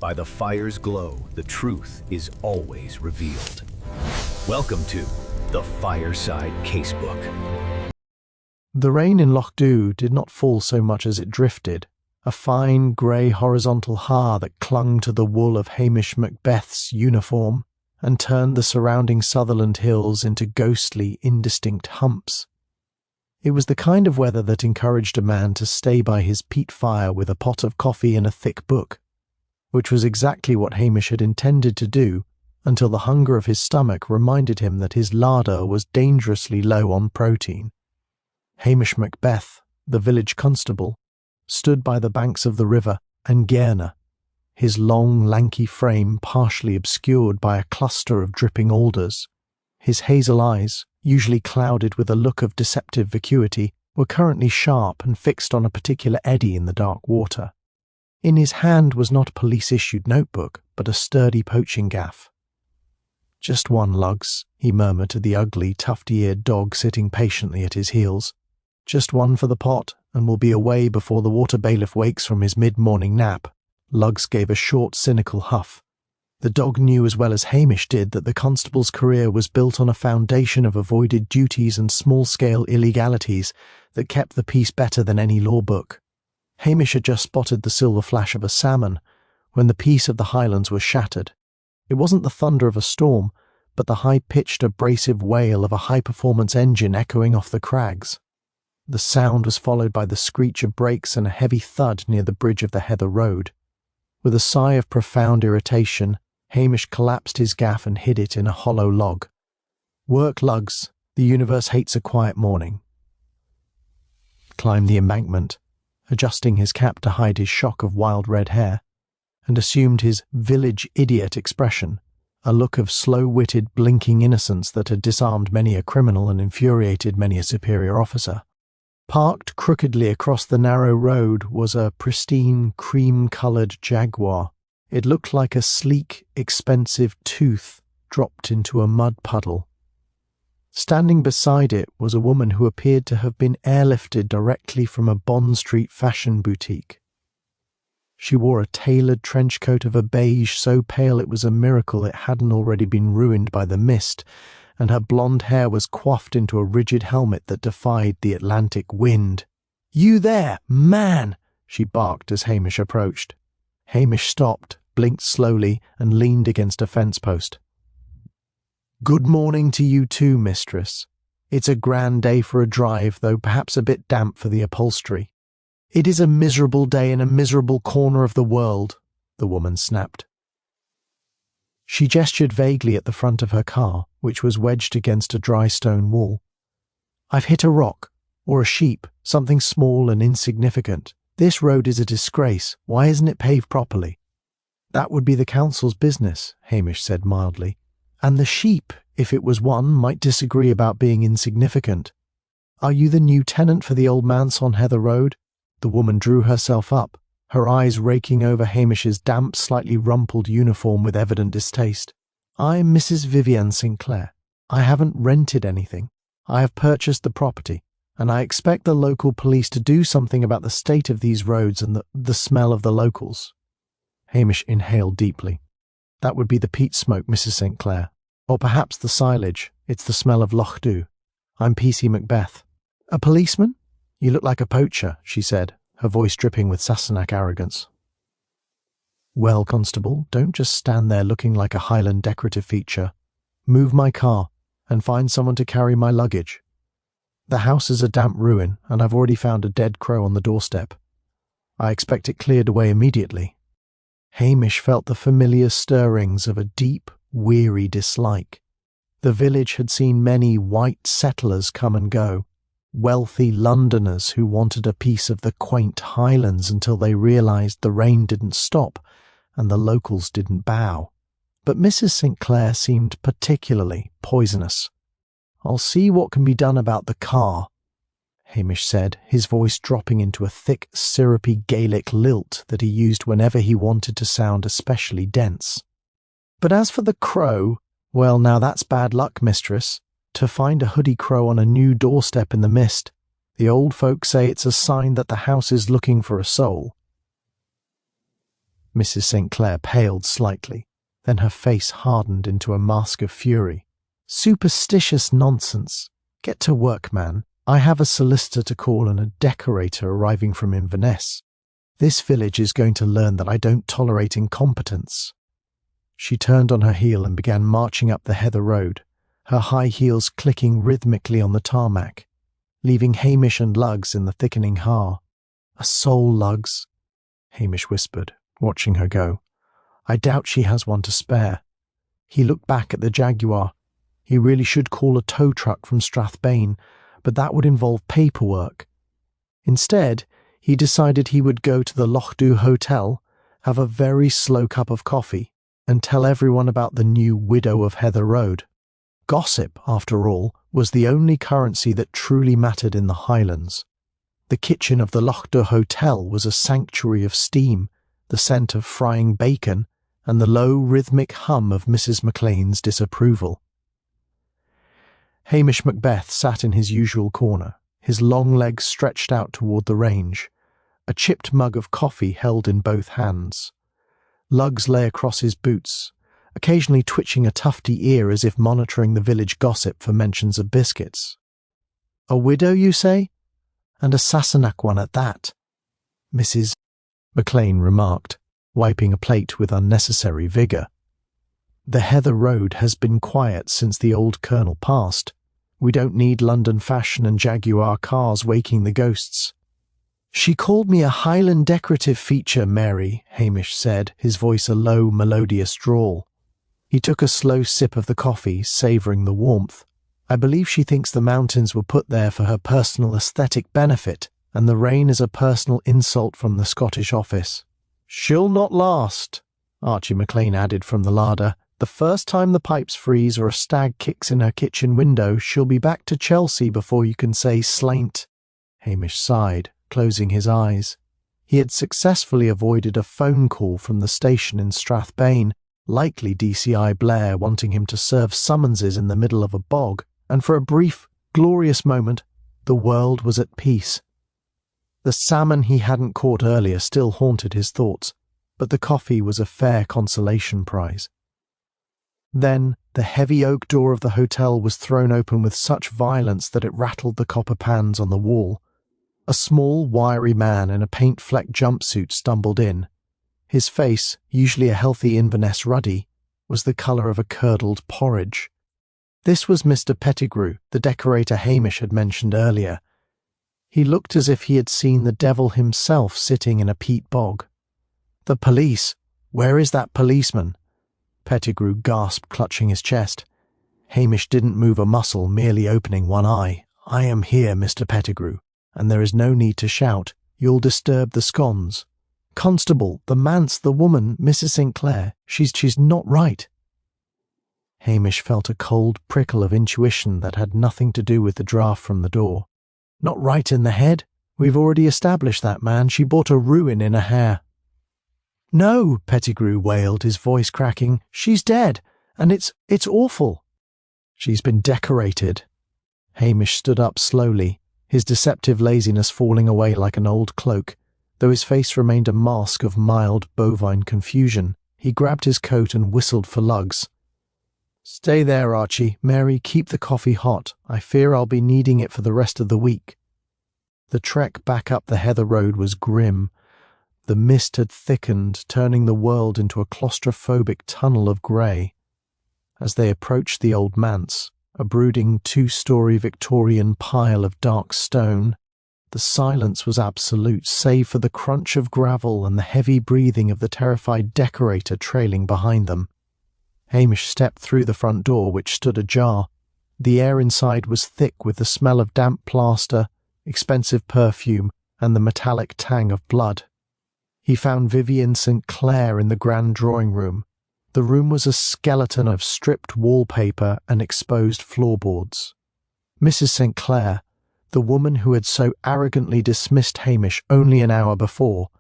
By the fire's glow, the truth is always revealed. Welcome to the Fireside Casebook. The rain in Loch Dew did not fall so much as it drifted, a fine grey horizontal haar that clung to the wool of Hamish Macbeth's uniform and turned the surrounding Sutherland hills into ghostly, indistinct humps. It was the kind of weather that encouraged a man to stay by his peat fire with a pot of coffee and a thick book, which was exactly what Hamish had intended to do until the hunger of his stomach reminded him that his larder was dangerously low on protein. Hamish Macbeth, the village constable, stood by the banks of the river Anguerna, his long, lanky frame partially obscured by a cluster of dripping alders. His hazel eyes, usually clouded with a look of deceptive vacuity, were currently sharp and fixed on a particular eddy in the dark water. In his hand was not a police-issued notebook, but a sturdy poaching gaff. "Just one, Lugs," he murmured to the ugly, tufty-eared dog sitting patiently at his heels. "Just one for the pot, and we'll be away before the water bailiff wakes from his mid-morning nap." Lugs gave a short, cynical huff. The dog knew as well as Hamish did that the constable's career was built on a foundation of avoided duties and small-scale illegalities that kept the peace better than any law book. Hamish had just spotted the silver flash of a salmon when the peace of the Highlands was shattered. It wasn't the thunder of a storm, but the high-pitched, abrasive wail of a high-performance engine echoing off the crags. The sound was followed by the screech of brakes and a heavy thud near the bridge of the Heather Road. With a sigh of profound irritation, Hamish collapsed his gaff and hid it in a hollow log. "Work, Lugs. The universe hates a quiet morning." Climbed the embankment, adjusting his cap to hide his shock of wild red hair, and assumed his village idiot expression, a look of slow-witted, blinking innocence that had disarmed many a criminal and infuriated many a superior officer. Parked crookedly across the narrow road was a pristine, cream-coloured Jaguar. It looked like a sleek, expensive tooth dropped into a mud puddle. Standing beside it was a woman who appeared to have been airlifted directly from a Bond Street fashion boutique. She wore a tailored trench coat of a beige so pale it was a miracle it hadn't already been ruined by the mist, and her blonde hair was coiffed into a rigid helmet that defied the Atlantic wind. "You there, man!" she barked as Hamish approached. Hamish stopped, blinked slowly, and leaned against a fence post. "Good morning to you too, mistress. It's a grand day for a drive, though perhaps a bit damp for the upholstery." "It is a miserable day in a miserable corner of the world," the woman snapped. She gestured vaguely at the front of her car, which was wedged against a dry stone wall. "I've hit a rock, or a sheep, something small and insignificant. This road is a disgrace. Why isn't it paved properly?" "That would be the council's business," Hamish said mildly. "And the sheep, if it was one, might disagree about being insignificant. Are you the new tenant for the old manse on Heather Road?" The woman drew herself up, her eyes raking over Hamish's damp, slightly rumpled uniform with evident distaste. "I'm Mrs. Vivienne Sinclair. I haven't rented anything. I have purchased the property, and I expect the local police to do something about the state of these roads and the smell of the locals." Hamish inhaled deeply. "That would be the peat smoke, Mrs. Sinclair. Or perhaps the silage. It's the smell of Loch Dew. I'm P.C. Macbeth." "A policeman? You look like a poacher," she said, her voice dripping with Sassenach arrogance. "Well, constable, don't just stand there looking like a Highland decorative feature. Move my car, and find someone to carry my luggage. The house is a damp ruin, and I've already found a dead crow on the doorstep. I expect it cleared away immediately." Hamish felt the familiar stirrings of a deep, weary dislike. The village had seen many white settlers come and go, wealthy Londoners who wanted a piece of the quaint Highlands until they realised the rain didn't stop and the locals didn't bow. But Mrs. Sinclair seemed particularly poisonous. "I'll see what can be done about the car," Hamish said, his voice dropping into a thick, syrupy Gaelic lilt that he used whenever he wanted to sound especially dense. "But as for the crow, well, now that's bad luck, mistress. To find a hoodie crow on a new doorstep in the mist. The old folks say it's a sign that the house is looking for a soul." Mrs. St. Clair paled slightly, then her face hardened into a mask of fury. Superstitious nonsense. Get to work, man. I have a solicitor to call and a decorator arriving from Inverness. This village is going to learn that I don't tolerate incompetence. She turned on her heel and began marching up the heather road, her high heels clicking rhythmically on the tarmac, leaving Hamish and Lugs in the thickening har. A soul, Lugs, Hamish whispered, watching her go. I doubt she has one to spare. He looked back at the Jaguar. He really should call a tow truck from Strathbane, but that would involve paperwork. Instead, he decided he would go to the Lochdu Hotel, have a very slow cup of coffee, and tell everyone about the new widow of Heather Road. Gossip, after all, was the only currency that truly mattered in the Highlands. The kitchen of the Lochdu Hotel was a sanctuary of steam, the scent of frying bacon, and the low rhythmic hum of Mrs. McLean's disapproval. Hamish Macbeth sat in his usual corner, his long legs stretched out toward the range, a chipped mug of coffee held in both hands. Lugs lay across his boots, occasionally twitching a tufty ear as if monitoring the village gossip for mentions of biscuits. A widow, you say? And a Sassenach one at that, Mrs. McLean remarked, wiping a plate with unnecessary vigour. The Heather Road has been quiet since the old colonel passed. We don't need London fashion and Jaguar cars waking the ghosts. She called me a Highland decorative feature, Mary, Hamish said, his voice a low, melodious drawl. He took a slow sip of the coffee, savouring the warmth. I believe she thinks the mountains were put there for her personal aesthetic benefit, and the rain is a personal insult from the Scottish office. She'll not last, Archie McLean added from the larder. The first time the pipes freeze or a stag kicks in her kitchen window, she'll be back to Chelsea before you can say slaint. Hamish sighed, closing his eyes. He had successfully avoided a phone call from the station in Strathbane, likely DCI Blair wanting him to serve summonses in the middle of a bog, and for a brief, glorious moment, the world was at peace. The salmon he hadn't caught earlier still haunted his thoughts, but the coffee was a fair consolation prize. Then the heavy oak door of the hotel was thrown open with such violence that it rattled the copper pans on the wall. A small, wiry man in a paint-flecked jumpsuit stumbled in. His face, usually a healthy Inverness ruddy, was the colour of a curdled porridge. This was Mr. Pettigrew, the decorator Hamish had mentioned earlier. He looked as if he had seen the devil himself sitting in a peat bog. The police! Where is that policeman? Pettigrew gasped, clutching his chest. Hamish didn't move a muscle, merely opening one eye. I am here, Mr. Pettigrew, and there is no need to shout. You'll disturb the scones. Constable, the manse, the woman, Mrs. St. Clair, she's not right. Hamish felt a cold prickle of intuition that had nothing to do with the draught from the door. Not right in the head? We've already established that, man. She bought a ruin in a hair. No, Pettigrew wailed, his voice cracking. She's dead, and it's awful. She's been decorated. Hamish stood up slowly, his deceptive laziness falling away like an old cloak. Though his face remained a mask of mild bovine confusion, he grabbed his coat and whistled for Lugs. Stay there, Archie. Mary, keep the coffee hot. I fear I'll be needing it for the rest of the week. The trek back up the Heather Road was grim. The mist had thickened, turning the world into a claustrophobic tunnel of grey. As they approached the old manse, a brooding two-storey Victorian pile of dark stone, the silence was absolute, save for the crunch of gravel and the heavy breathing of the terrified decorator trailing behind them. Hamish stepped through the front door, which stood ajar. The air inside was thick with the smell of damp plaster, expensive perfume, and the metallic tang of blood. He found Vivienne St. Clair in the grand drawing room. The room was a skeleton of stripped wallpaper and exposed floorboards. Mrs. St. Clair, the woman who had so arrogantly dismissed Hamish only an hour before,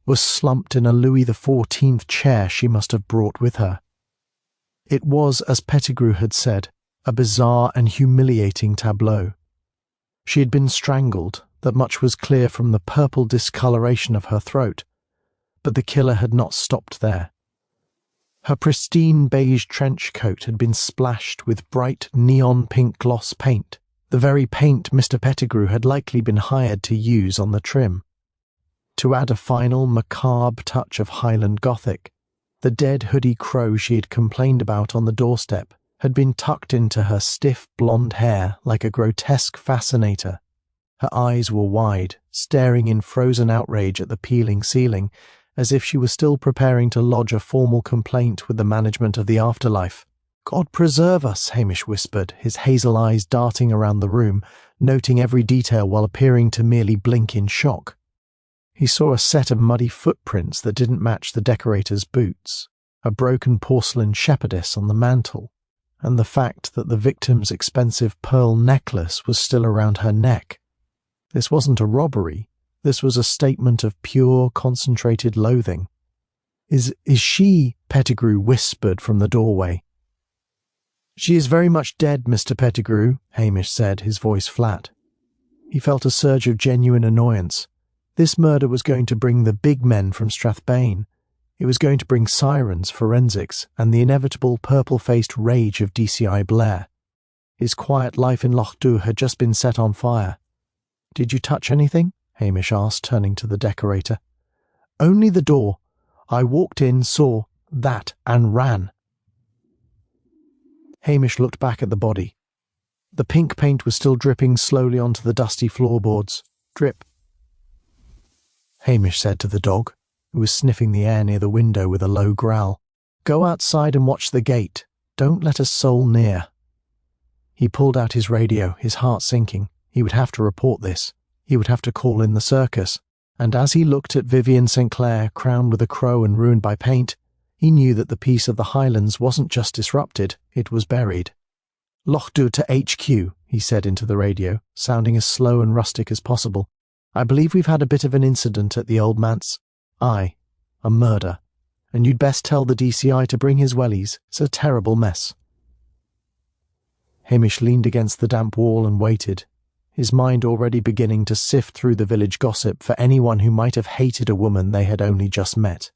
was slumped in a Louis XIV chair she must have brought with her. It was, as Pettigrew had said, a bizarre and humiliating tableau. She had been strangled, that much was clear from the purple discoloration of her throat, But the killer had not stopped there. Her pristine beige trench coat had been splashed with bright neon pink gloss paint, the very paint Mr. Pettigrew had likely been hired to use on the trim. To add a final macabre touch of Highland Gothic, the dead hoodie crow she had complained about on the doorstep had been tucked into her stiff blonde hair like a grotesque fascinator. Her eyes were wide, staring in frozen outrage at the peeling ceiling, as if she was still preparing to lodge a formal complaint with the management of the afterlife. "God preserve us," Hamish whispered, his hazel eyes darting around the room, noting every detail while appearing to merely blink in shock. He saw a set of muddy footprints that didn't match the decorator's boots, a broken porcelain shepherdess on the mantel, and the fact that the victim's expensive pearl necklace was still around her neck. This wasn't a robbery. This was a statement of pure, concentrated loathing. Is she?" Pettigrew whispered from the doorway. "She is very much dead, Mr. Pettigrew," Hamish said, his voice flat. He felt a surge of genuine annoyance. This murder was going to bring the big men from Strathbane. It was going to bring sirens, forensics, and the inevitable purple-faced rage of DCI Blair. His quiet life in Lochdu had just been set on fire. "Did you touch anything?" Hamish asked, turning to the decorator. "Only the door. I walked in, saw that, and ran." Hamish looked back at the body. The pink paint was still dripping slowly onto the dusty floorboards. Drip. Hamish said to the dog, who was sniffing the air near the window with a low growl, "Go outside and watch the gate. Don't let a soul near." He pulled out his radio, his heart sinking. He would have to report this. He would have to call in the circus. And as he looked at Vivian St. Clair, crowned with a crow and ruined by paint, he knew that the peace of the Highlands wasn't just disrupted, it was buried. "Lochdu to HQ," he said into the radio, sounding as slow and rustic as possible. "I believe we've had a bit of an incident at the old manse. Aye, a murder. And you'd best tell the DCI to bring his wellies. It's a terrible mess." Hamish leaned against the damp wall and waited, his mind already beginning to sift through the village gossip for anyone who might have hated a woman they had only just met.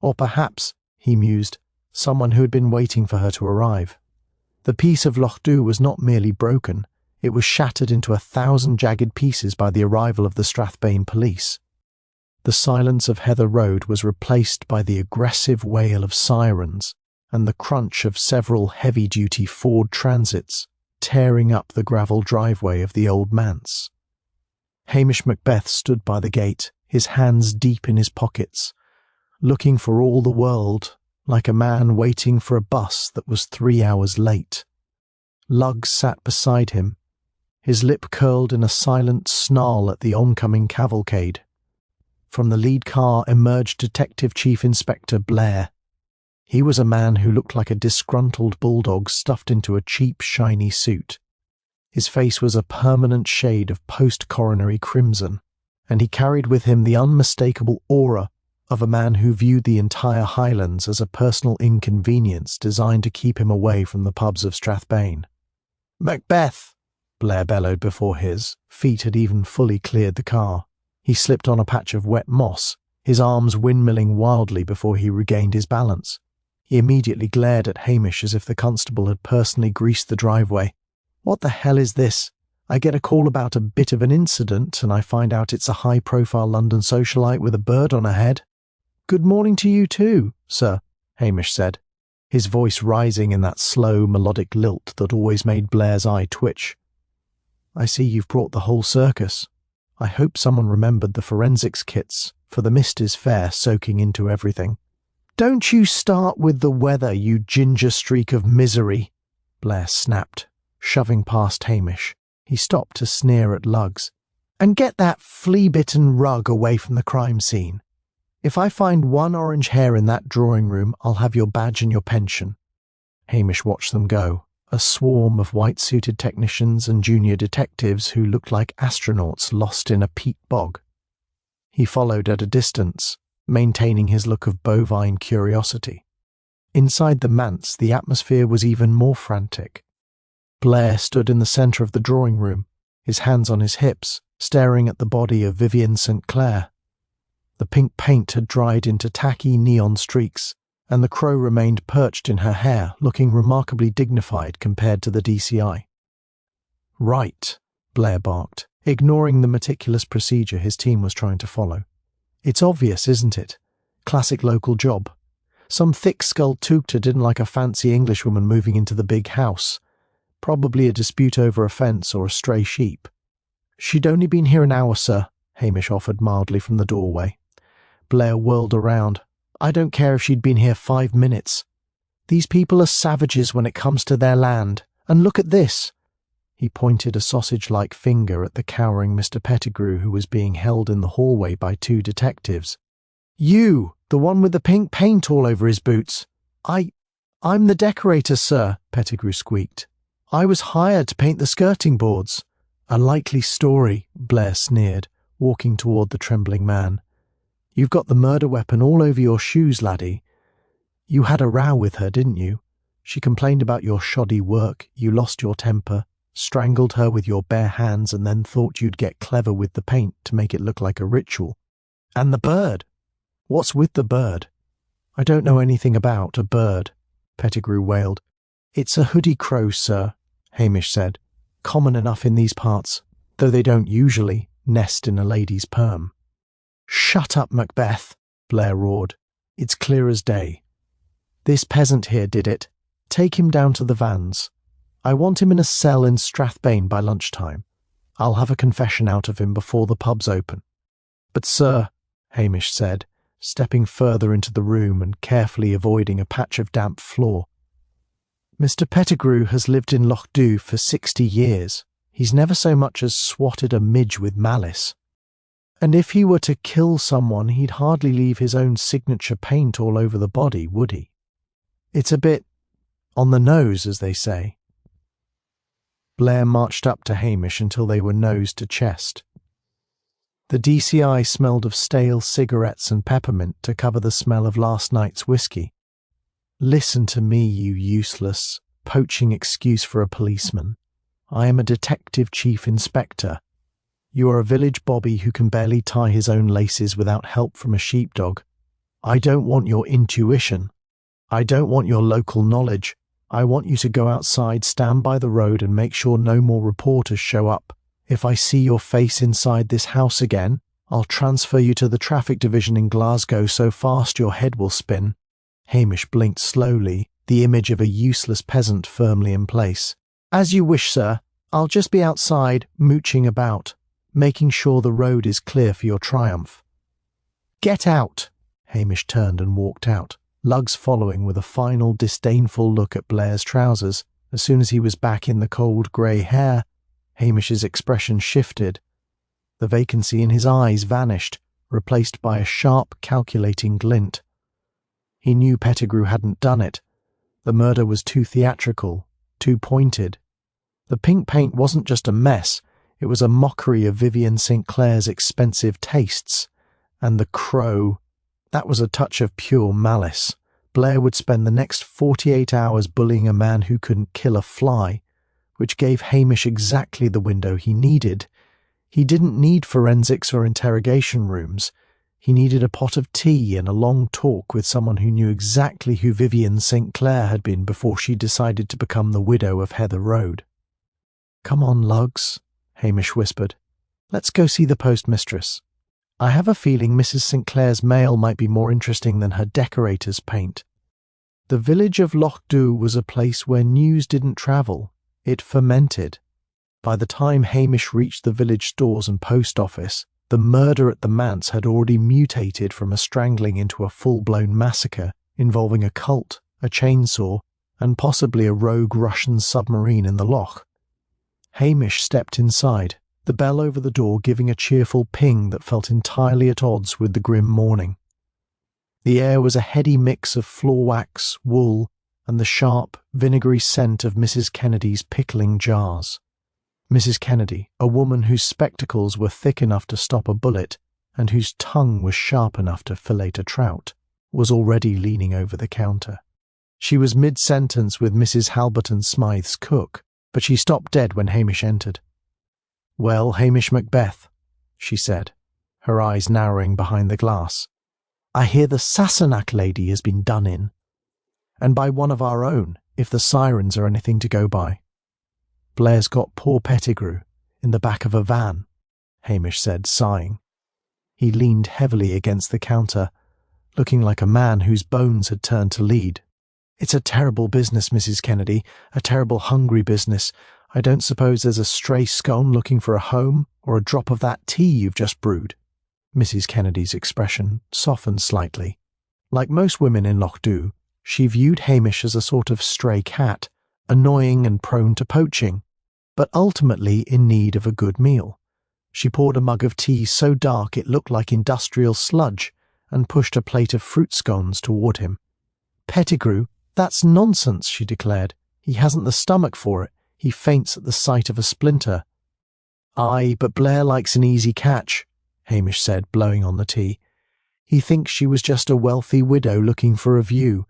Or perhaps, he mused, someone who had been waiting for her to arrive. The peace of Lochdu was not merely broken, it was shattered into 1,000 jagged pieces by the arrival of the Strathbane police. The silence of Heather Road was replaced by the aggressive wail of sirens and the crunch of several heavy-duty Ford Transits tearing up the gravel driveway of the old manse. Hamish Macbeth stood by the gate, his hands deep in his pockets, looking for all the world like a man waiting for a bus that was 3 hours late. Luggs sat beside him, his lip curled in a silent snarl at the oncoming cavalcade. From the lead car emerged Detective Chief Inspector Blair. He was a man who looked like a disgruntled bulldog stuffed into a cheap, shiny suit. His face was a permanent shade of post-coronary crimson, and he carried with him the unmistakable aura of a man who viewed the entire Highlands as a personal inconvenience designed to keep him away from the pubs of Strathbane. "Macbeth!" Blair bellowed before his feet had even fully cleared the car. He slipped on a patch of wet moss, his arms windmilling wildly before he regained his balance. He immediately glared at Hamish as if the constable had personally greased the driveway. "What the hell is this? I get a call about a bit of an incident, and I find out it's a high-profile London socialite with a bird on her head." "Good morning to you too, sir," Hamish said, his voice rising in that slow, melodic lilt that always made Blair's eye twitch. "I see you've brought the whole circus. I hope someone remembered the forensics kits, for the mist is fair soaking into everything." "Don't you start with the weather, you ginger streak of misery," Blair snapped, shoving past Hamish. He stopped to sneer at Luggs. "And get that flea-bitten rug away from the crime scene. If I find one orange hair in that drawing room, I'll have your badge and your pension." Hamish watched them go, a swarm of white-suited technicians and junior detectives who looked like astronauts lost in a peat bog. He followed at a distance, maintaining his look of bovine curiosity. Inside the manse, the atmosphere was even more frantic. Blair stood in the centre of the drawing room, his hands on his hips, staring at the body of Vivian St. Clair. The pink paint had dried into tacky neon streaks, and the crow remained perched in her hair, looking remarkably dignified compared to the DCI. "Right," Blair barked, ignoring the meticulous procedure his team was trying to follow. "It's obvious, isn't it? Classic local job. Some thick-skulled Tugta didn't like a fancy Englishwoman moving into the big house. Probably a dispute over a fence or a stray sheep." "She'd only been here an hour, sir," Hamish offered mildly from the doorway. Blair whirled around. "I don't care if she'd been here 5 minutes. These people are savages when it comes to their land. And look at this." He pointed a sausage-like finger at the cowering Mr. Pettigrew, who was being held in the hallway by 2 detectives. "You, the one with the pink paint all over his boots." I'm the decorator, sir," Pettigrew squeaked. "I was hired to paint the skirting boards." "A likely story," Blair sneered, walking toward the trembling man. "You've got the murder weapon all over your shoes, laddie. You had a row with her, didn't you? She complained about your shoddy work, you lost your temper, strangled her with your bare hands, and then thought you'd get clever with the paint to make it look like a ritual. And the bird! What's with the bird?" "I don't know anything about a bird," Pettigrew wailed. "It's a hoodie crow, sir," Hamish said. "Common enough in these parts, though they don't usually nest in a lady's perm." "Shut up, Macbeth," Blair roared. "It's clear as day. This peasant here did it. Take him down to the vans. I want him in a cell in Strathbane by lunchtime. I'll have a confession out of him before the pubs open." "But, sir," Hamish said, stepping further into the room and carefully avoiding a patch of damp floor. "Mr. Pettigrew has lived in Lochdew for 60 years. He's never so much as swatted a midge with malice. And if he were to kill someone, he'd hardly leave his own signature paint all over the body, would he? It's a bit on the nose, as they say." Blair marched up to Hamish until they were nose to chest. The DCI smelled of stale cigarettes and peppermint to cover the smell of last night's whiskey. "Listen to me, you useless, poaching excuse for a policeman. I am a detective chief inspector. You are a village bobby who can barely tie his own laces without help from a sheepdog. I don't want your intuition. I don't want your local knowledge. I want you to go outside, stand by the road, and make sure no more reporters show up. If I see your face inside this house again, I'll transfer you to the traffic division in Glasgow so fast your head will spin." Hamish blinked slowly, the image of a useless peasant firmly in place. "As you wish, sir. I'll just be outside, mooching about, making sure the road is clear for your triumph." "Get out!" Hamish turned and walked out, Lugs following with a final disdainful look at Blair's trousers. As soon as he was back in the cold grey hair, Hamish's expression shifted. The vacancy in his eyes vanished, replaced by a sharp, calculating glint. He knew Pettigrew hadn't done it. The murder was too theatrical, too pointed. The pink paint wasn't just a mess, it was a mockery of Vivian St. Clair's expensive tastes. And the crow, that was a touch of pure malice. Blair would spend the next 48 hours bullying a man who couldn't kill a fly, which gave Hamish exactly the window he needed. He didn't need forensics or interrogation rooms. He needed a pot of tea and a long talk with someone who knew exactly who Vivian St. Clair had been before she decided to become the widow of Heather Road. "Come on, Lugs," Hamish whispered. "Let's go see the postmistress. I have a feeling Mrs. St. Clair's mail might be more interesting than her decorator's paint." The village of Lochdew was a place where news didn't travel. It fermented. By the time Hamish reached the village stores and post office, the murder at the manse had already mutated from a strangling into a full-blown massacre involving a cult, a chainsaw, and possibly a rogue Russian submarine in the loch. Hamish stepped inside, the bell over the door giving a cheerful ping that felt entirely at odds with the grim morning. The air was a heady mix of floor wax, wool, and the sharp, vinegary scent of Mrs. Kennedy's pickling jars. Mrs. Kennedy, a woman whose spectacles were thick enough to stop a bullet and whose tongue was sharp enough to fillet a trout, was already leaning over the counter. She was mid-sentence with Mrs. Halberton Smythe's cook, but she stopped dead when Hamish entered. "Well, Hamish Macbeth," she said. her eyes narrowing behind the glass. "I hear the Sassenach lady has been done in, and by one of our own, if the sirens are anything to go by." "Blair's got poor Pettigrew in the back of a van," Hamish said, sighing. He leaned heavily against the counter, looking like a man whose bones had turned to lead. "It's a terrible business, Mrs. Kennedy, a terrible hungry business. I don't suppose there's a stray scone looking for a home, or a drop of that tea you've just brewed." Mrs. Kennedy's expression softened slightly. Like most women in Lochdu, she viewed Hamish as a sort of stray cat, annoying and prone to poaching, but ultimately in need of a good meal. She poured a mug of tea so dark it looked like industrial sludge and pushed a plate of fruit scones toward him. "Pettigrew? That's nonsense," she declared. "He hasn't the stomach for it. He faints at the sight of a splinter." "Aye, but Blair likes an easy catch," Hamish said, blowing on the tea. "He thinks she was just a wealthy widow looking for a view,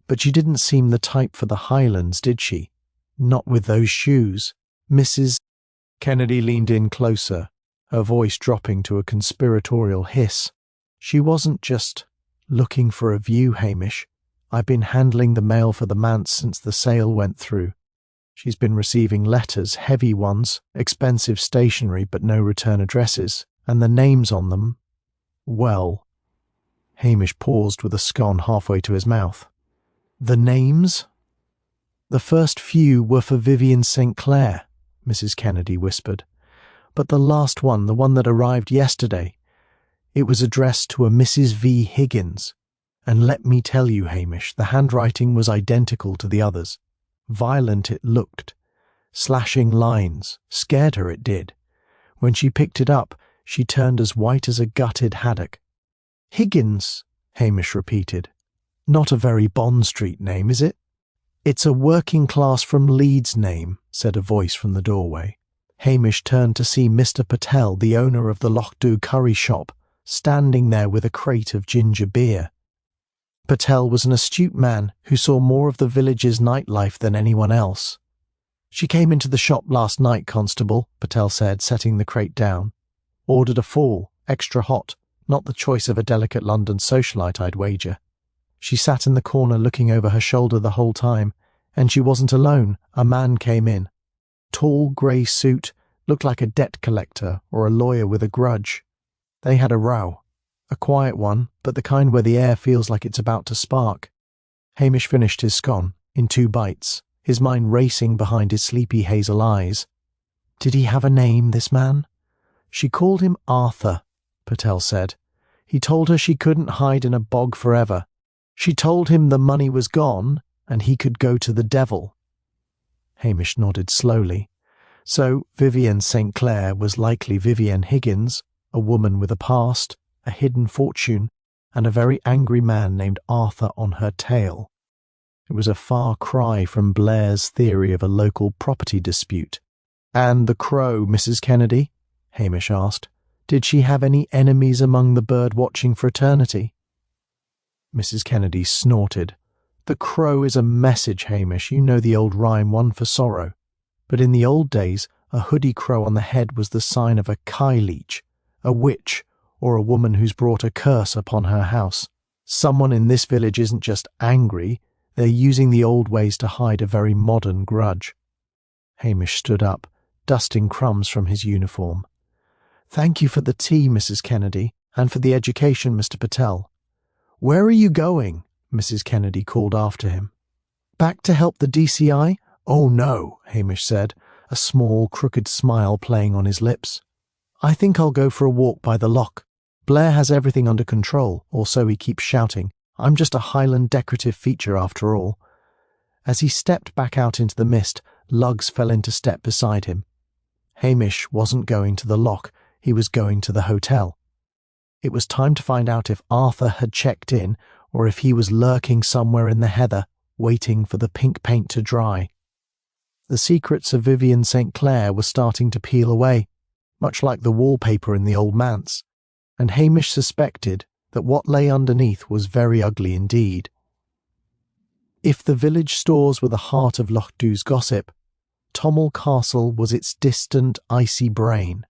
but she didn't seem the type for the Highlands, did she? Not with those shoes." Mrs. Kennedy leaned in closer, her voice dropping to a conspiratorial hiss. "She wasn't just looking for a view, Hamish. I've been handling the mail for the manse since the sale went through. She's been receiving letters, heavy ones, expensive stationery, but no return addresses, and the names on them, well..." Hamish paused with a scone halfway to his mouth. "The names?" "The first few were for Vivian St. Clair," Mrs. Kennedy whispered. "But the last one, the one that arrived yesterday, it was addressed to a Mrs. V. Higgins. And let me tell you, Hamish, the handwriting was identical to the others. Violent it looked. Slashing lines. Scared her, it did. When she picked it up, she turned as white as a gutted haddock." "Higgins," Hamish repeated. "Not a very Bond Street name, is it?" "It's a working-class from Leeds name," said a voice from the doorway. Hamish turned to see Mr. Patel, the owner of the Lochdu curry shop, standing there with a crate of ginger beer. Patel was an astute man who saw more of the village's nightlife than anyone else. "She came into the shop last night, Constable," Patel said, setting the crate down. "Ordered a fall, extra hot, not the choice of a delicate London socialite, I'd wager. She sat in the corner looking over her shoulder the whole time, and she wasn't alone. A man came in. Tall, grey suit, looked like a debt collector or a lawyer with a grudge. They had a row. A quiet one, but the kind where the air feels like it's about to spark." Hamish finished his scone in 2 bites, his mind racing behind his sleepy hazel eyes. "Did he have a name, this man?" "She called him Arthur," Patel said. "He told her she couldn't hide in a bog forever. She told him the money was gone and he could go to the devil." Hamish nodded slowly. So Vivienne St. Clair was likely Vivienne Higgins, a woman with a past, a hidden fortune, and a very angry man named Arthur on her tail. It was a far cry from Blair's theory of a local property dispute. "And the crow, Mrs. Kennedy?" Hamish asked. "Did she have any enemies among the bird-watching fraternity?" Mrs. Kennedy snorted. "The crow is a message, Hamish. You know the old rhyme, one for sorrow. But in the old days, a hoodie crow on the head was the sign of a kai-leech, a witch, or a woman who's brought a curse upon her house. Someone in this village isn't just angry, they're using the old ways to hide a very modern grudge." Hamish stood up, dusting crumbs from his uniform. "Thank you for the tea, Mrs. Kennedy, and for the education, Mr. Patel." "Where are you going?" Mrs. Kennedy called after him. "Back to help the DCI? Oh no," Hamish said, a small, crooked smile playing on his lips. "I think I'll go for a walk by the loch. Blair has everything under control, or so he keeps shouting. I'm just a Highland decorative feature after all." As he stepped back out into the mist, Lugs fell into step beside him. Hamish wasn't going to the loch, he was going to the hotel. It was time to find out if Arthur had checked in, or if he was lurking somewhere in the heather, waiting for the pink paint to dry. The secrets of Vivienne St. Clair were starting to peel away, much like the wallpaper in the old manse, and Hamish suspected that what lay underneath was very ugly indeed. If the village stores were the heart of Lochdu's gossip, Tommel Castle was its distant, icy brain.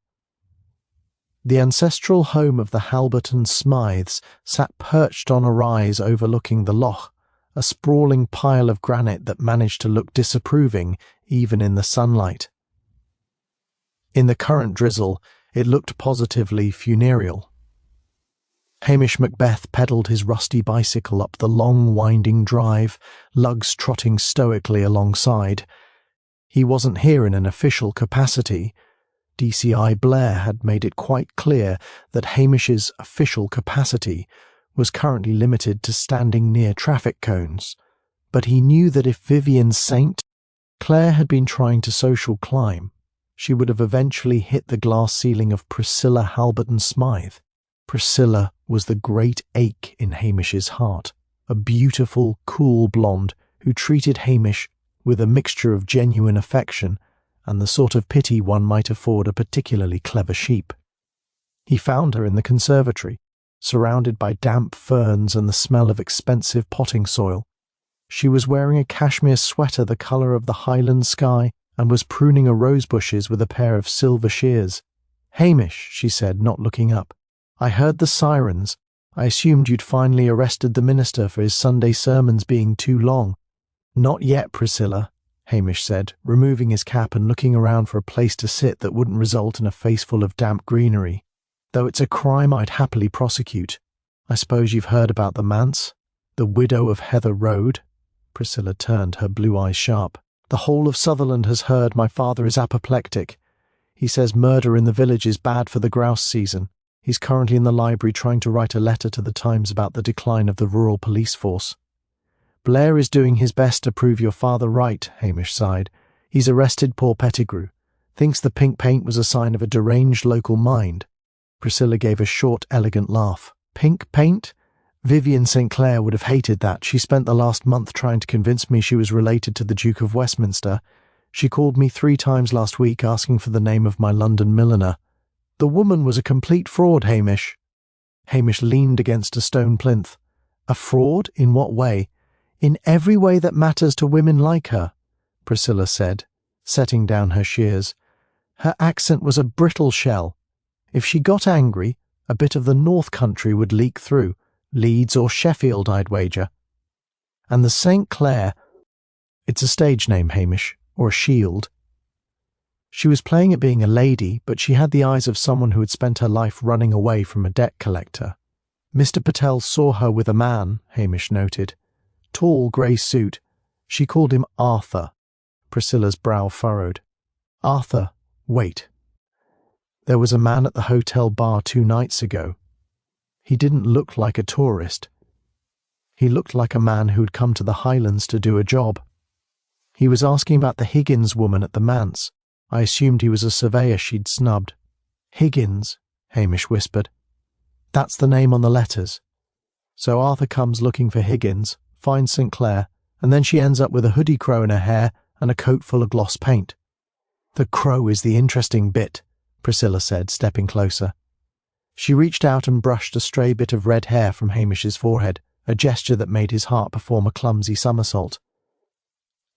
The ancestral home of the Halberton Smythes sat perched on a rise overlooking the loch, a sprawling pile of granite that managed to look disapproving even in the sunlight. In the current drizzle, it looked positively funereal. Hamish Macbeth pedalled his rusty bicycle up the long, winding drive, lugs trotting stoically alongside. He wasn't here in an official capacity. DCI Blair had made it quite clear that Hamish's official capacity was currently limited to standing near traffic cones, but he knew that if Vivian St. Clair had been trying to social climb, she would have eventually hit the glass ceiling of Priscilla Halberton Smythe. Priscilla was the great ache in Hamish's heart, a beautiful, cool blonde who treated Hamish with a mixture of genuine affection and the sort of pity one might afford a particularly clever sheep. He found her in the conservatory, surrounded by damp ferns and the smell of expensive potting soil. She was wearing a cashmere sweater the colour of the Highland sky and was pruning a rose bushes with a pair of silver shears. "Hamish," she said, not looking up, "I heard the sirens. I assumed you'd finally arrested the minister for his Sunday sermons being too long." "Not yet, Priscilla," Hamish said, removing his cap and looking around for a place to sit that wouldn't result in a face full of damp greenery. "Though it's a crime I'd happily prosecute. I suppose you've heard about the manse? The widow of Heather Road?" Priscilla turned, her blue eyes sharp. "The whole of Sutherland has heard my father is apoplectic. He says murder in the village is bad for the grouse season. He's currently in the library trying to write a letter to the Times about the decline of the rural police force." "Blair is doing his best to prove your father right," Hamish sighed. "He's arrested poor Pettigrew. Thinks the pink paint was a sign of a deranged local mind." Priscilla gave a short, elegant laugh. "Pink paint? Vivian St. Clair would have hated that. She spent the last month trying to convince me she was related to the Duke of Westminster. She called me 3 times last week asking for the name of my London milliner. The woman was a complete fraud, Hamish." Hamish leaned against a stone plinth. "A fraud? In what way?" "In every way that matters to women like her," Priscilla said, setting down her shears. "Her accent was a brittle shell. If she got angry, a bit of the North Country would leak through. Leeds or Sheffield, I'd wager. And the St. Clair, it's a stage name, Hamish, or a shield. She was playing at being a lady, but she had the eyes of someone who had spent her life running away from a debt collector. Mr. Patel saw her with a man, Hamish noted. Tall grey suit. She called him Arthur. Priscilla's brow furrowed. Arthur, wait. There was a man at the hotel bar 2 nights ago. He didn't look like a tourist. He looked like a man who'd come to the Highlands to do a job. He was asking about the Higgins woman at the manse. I assumed he was a surveyor she'd snubbed. Higgins, Hamish whispered. That's the name on the letters. So Arthur comes looking for Higgins, finds St. Clair, and then she ends up with a hoodie crow in her hair and a coat full of gloss paint. The crow is the interesting bit, Priscilla said, stepping closer. She reached out and brushed a stray bit of red hair from Hamish's forehead, a gesture that made his heart perform a clumsy somersault.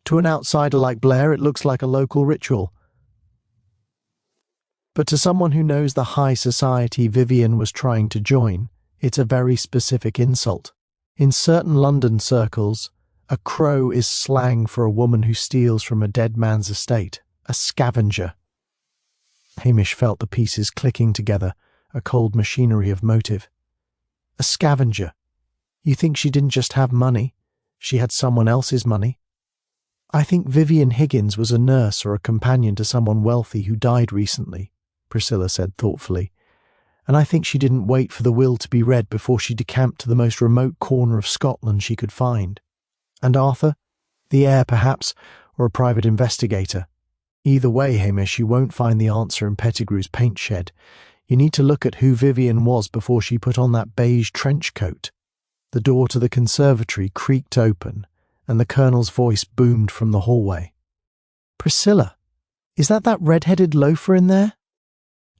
To an outsider like Blair, it looks like a local ritual. But to someone who knows the high society Vivian was trying to join, it's a very specific insult. In certain London circles, a crow is slang for a woman who steals from a dead man's estate, a scavenger. Hamish felt the pieces clicking together, a cold machinery of motive. A scavenger. You think she didn't just have money? She had someone else's money. I think Vivian Higgins was a nurse or a companion to someone wealthy who died recently, Priscilla said thoughtfully. And I think she didn't wait for the will to be read before she decamped to the most remote corner of Scotland she could find. And Arthur? The heir, perhaps, or a private investigator. Either way, Hamish, you won't find the answer in Pettigrew's paint shed. You need to look at who Vivian was before she put on that beige trench coat. The door to the conservatory creaked open, and the Colonel's voice boomed from the hallway. Priscilla, is that red-headed loafer in there?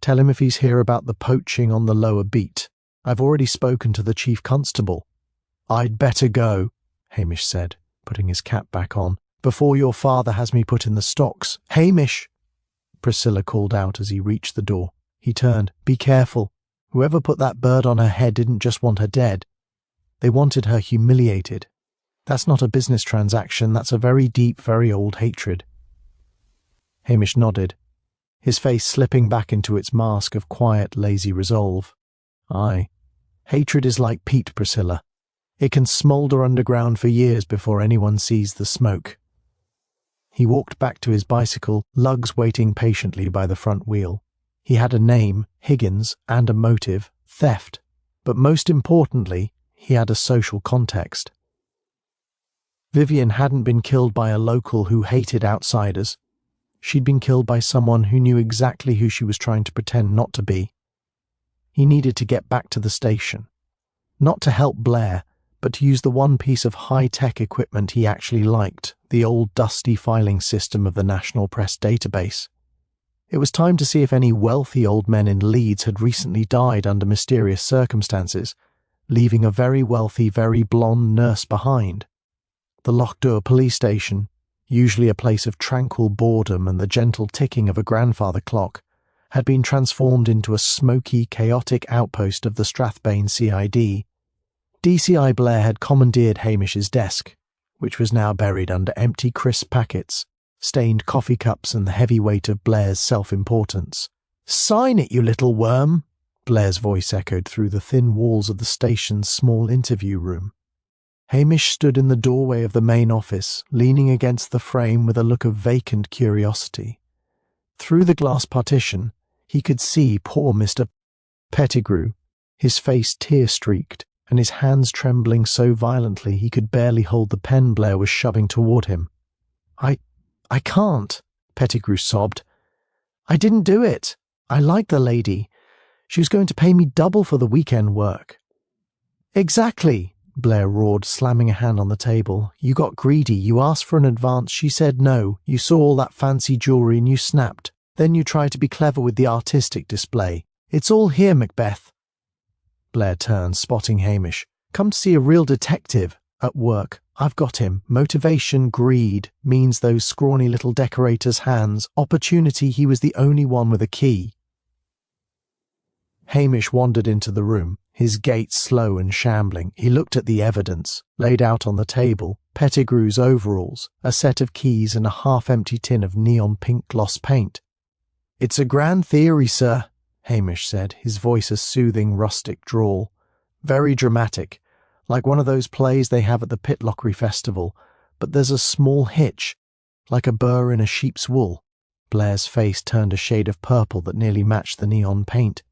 Tell him if he's here about the poaching on the lower beat. I've already spoken to the chief constable. I'd better go, Hamish said, putting his cap back on, before your father has me put in the stocks. Hamish! Priscilla called out as he reached the door. He turned. Be careful. Whoever put that bird on her head didn't just want her dead. They wanted her humiliated. That's not a business transaction, that's a very deep, very old hatred. Hamish nodded, his face slipping back into its mask of quiet, lazy resolve. Aye, hatred is like peat, Priscilla. It can smoulder underground for years before anyone sees the smoke. He walked back to his bicycle, lugs waiting patiently by the front wheel. He had a name, Higgins, and a motive, theft. But most importantly, he had a social context. Vivian hadn't been killed by a local who hated outsiders. She'd been killed by someone who knew exactly who she was trying to pretend not to be. He needed to get back to the station. Not to help Blair, but to use the one piece of high-tech equipment he actually liked, the old dusty filing system of the National Press database. It was time to see if any wealthy old men in Leeds had recently died under mysterious circumstances, leaving a very wealthy, very blonde nurse behind. The Lochdur police station, usually a place of tranquil boredom and the gentle ticking of a grandfather clock, had been transformed into a smoky, chaotic outpost of the Strathbane CID. DCI Blair had commandeered Hamish's desk, which was now buried under empty crisp packets, stained coffee cups and the heavy weight of Blair's self-importance. "Sign it, you little worm!" Blair's voice echoed through the thin walls of the station's small interview room. Hamish stood in the doorway of the main office, leaning against the frame with a look of vacant curiosity. Through the glass partition, he could see poor Mr. Pettigrew, his face tear-streaked, and his hands trembling so violently he could barely hold the pen Blair was shoving toward him. I can't," Pettigrew sobbed. "I didn't do it. I like the lady. She was going to pay me double for the weekend work." "Exactly," Blair roared, slamming a hand on the table. "You got greedy. You asked for an advance. She said no. You saw all that fancy jewellery and you snapped. Then you tried to be clever with the artistic display. It's all here, Macbeth." Blair turned, spotting Hamish. "Come to see a real detective. At work. I've got him. Motivation, greed, means those scrawny little decorator's hands. Opportunity, he was the only one with a key." Hamish wandered into the room, his gait slow and shambling. He looked at the evidence, laid out on the table, Pettigrew's overalls, a set of keys and a half-empty tin of neon pink gloss paint. "It's a grand theory, sir," Hamish said, his voice a soothing rustic drawl. "Very dramatic, like one of those plays they have at the Pitlochry Festival, but there's a small hitch, like a burr in a sheep's wool." Blair's face turned a shade of purple that nearly matched the neon paint.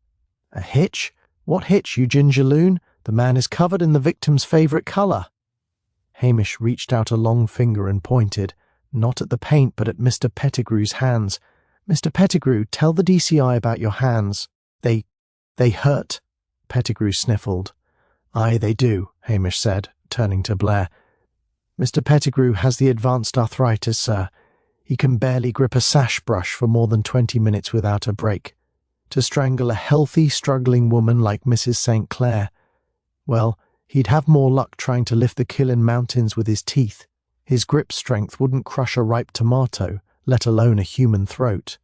"A hitch? What hitch, you ginger loon? The man is covered in the victim's favourite colour." Hamish reached out a long finger and pointed, not at the paint but at Mr. Pettigrew's hands. "Mr. Pettigrew, tell the DCI about your hands. They hurt," Pettigrew sniffled. "Aye, they do," Hamish said, turning to Blair. "Mr. Pettigrew has the advanced arthritis, sir. He can barely grip a sash brush for more than 20 minutes without a break. To strangle a healthy, struggling woman like Mrs. St. Clair, well, he'd have more luck trying to lift the Killen Mountains with his teeth. His grip strength wouldn't crush a ripe tomato, let alone a human throat."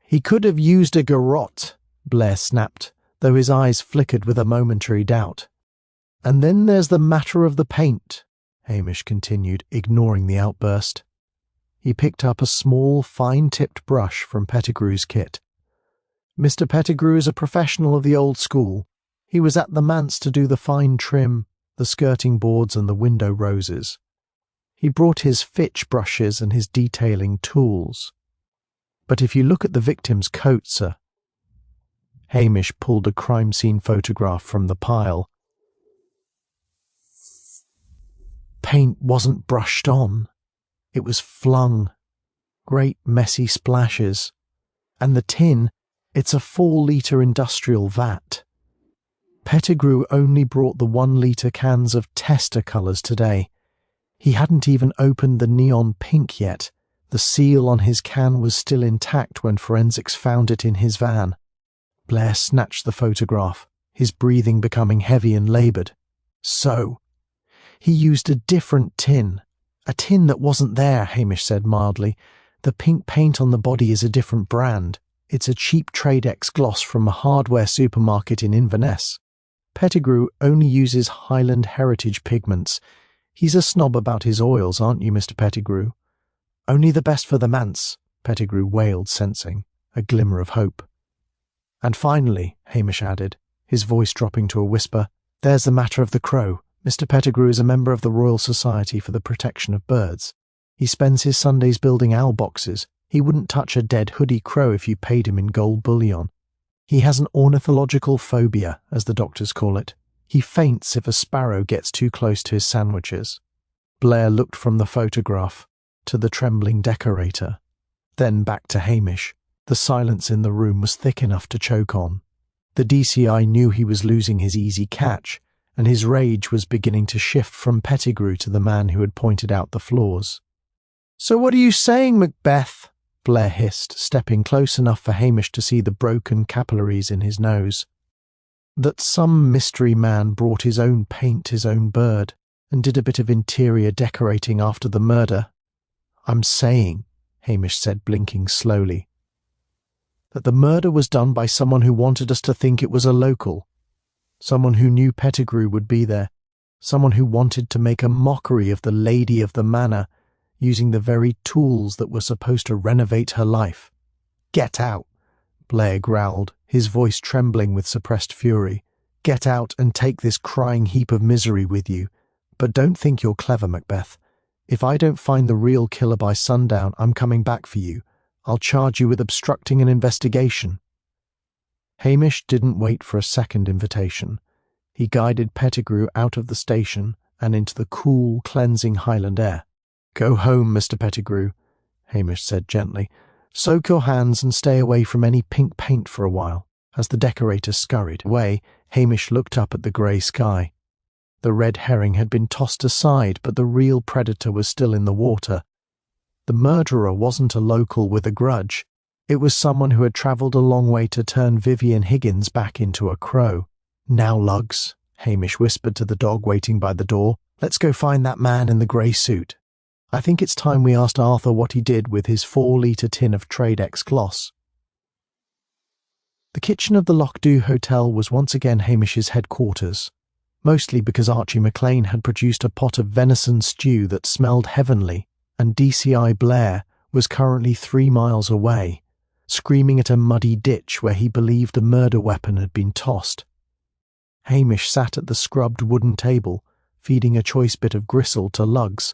"He could have used a garrote," Blair snapped, though his eyes flickered with a momentary doubt. "And then there's the matter of the paint," Hamish continued, ignoring the outburst. He picked up a small, fine-tipped brush from Pettigrew's kit. "Mr. Pettigrew is a professional of the old school. He was at the manse to do the fine trim, the skirting boards and the window roses. He brought his Fitch brushes and his detailing tools. But if you look at the victim's coat, sir—" Hamish pulled a crime scene photograph from the pile. "Paint wasn't brushed on. It was flung. Great messy splashes. And the tin, it's a 4-litre industrial vat. Pettigrew only brought the 1-litre cans of tester colours today. He hadn't even opened the neon pink yet. The seal on his can was still intact when forensics found it in his van." Blair snatched the photograph, his breathing becoming heavy and laboured. "So, he used a different tin. A tin that wasn't there," Hamish said mildly. "The pink paint on the body is a different brand. It's a cheap Tradex gloss from a hardware supermarket in Inverness. Pettigrew only uses Highland heritage pigments. He's a snob about his oils, aren't you, Mr. Pettigrew? Only the best for the manse, Pettigrew wailed, sensing a glimmer of hope. And finally, Hamish added, his voice dropping to a whisper, there's the matter of the crow. Mr. Pettigrew is a member of the Royal Society for the Protection of Birds. He spends his Sundays building owl boxes. He wouldn't touch a dead hoodie crow if you paid him in gold bullion. He has an ornithological phobia, as the doctors call it. He faints if a sparrow gets too close to his sandwiches. Blair looked from the photograph to the trembling decorator, then back to Hamish. The silence in the room was thick enough to choke on. The DCI knew he was losing his easy catch, and his rage was beginning to shift from Pettigrew to the man who had pointed out the flaws. "So what are you saying, Macbeth?" Blair hissed, stepping close enough for Hamish to see the broken capillaries in his nose. "That some mystery man brought his own paint, his own bird, and did a bit of interior decorating after the murder. I'm saying," Hamish said, blinking slowly, "that the murder was done by someone who wanted us to think it was a local. Someone who knew Pettigrew would be there. Someone who wanted to make a mockery of the lady of the manor, using the very tools that were supposed to renovate her life. Get out," Blair growled, his voice trembling with suppressed fury. "Get out and take this crying heap of misery with you. But don't think you're clever, Macbeth. If I don't find the real killer by sundown, I'm coming back for you. I'll charge you with obstructing an investigation." Hamish didn't wait for a second invitation. He guided Pettigrew out of the station and into the cool, cleansing Highland air. "Go home, Mr. Pettigrew," Hamish said gently. "Soak your hands and stay away from any pink paint for a while." As the decorator scurried away, Hamish looked up at the grey sky. The red herring had been tossed aside, but the real predator was still in the water. The murderer wasn't a local with a grudge. It was someone who had travelled a long way to turn Vivian Higgins back into a crow. "Now, Lugs," Hamish whispered to the dog waiting by the door, "let's go find that man in the grey suit. I think it's time we asked Arthur what he did with his 4-litre tin of Tradex gloss." The kitchen of the Lochdew Hotel was once again Hamish's headquarters, mostly because Archie MacLean had produced a pot of venison stew that smelled heavenly, and DCI Blair was currently 3 miles away, screaming at a muddy ditch where he believed a murder weapon had been tossed. Hamish sat at the scrubbed wooden table, feeding a choice bit of gristle to Lugs.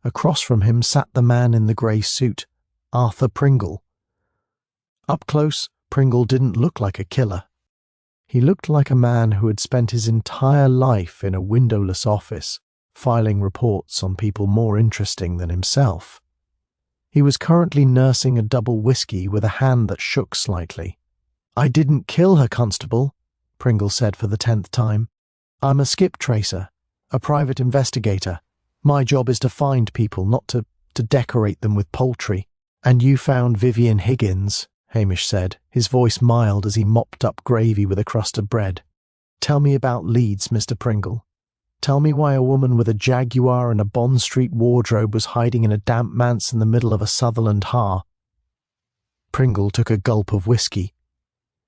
Across from him sat the man in the grey suit, Arthur Pringle. Up close, Pringle didn't look like a killer. He looked like a man who had spent his entire life in a windowless office, filing reports on people more interesting than himself. He was currently nursing a double whiskey with a hand that shook slightly. "I didn't kill her, Constable," Pringle said for the 10th time. "I'm a skip tracer, a private investigator. My job is to find people, not to decorate them with poultry." "And you found Vivian Higgins," Hamish said, his voice mild as he mopped up gravy with a crust of bread. "Tell me about Leeds, Mr. Pringle. Tell me why a woman with a Jaguar and a Bond Street wardrobe was hiding in a damp manse in the middle of a Sutherland Har." Pringle took a gulp of whiskey.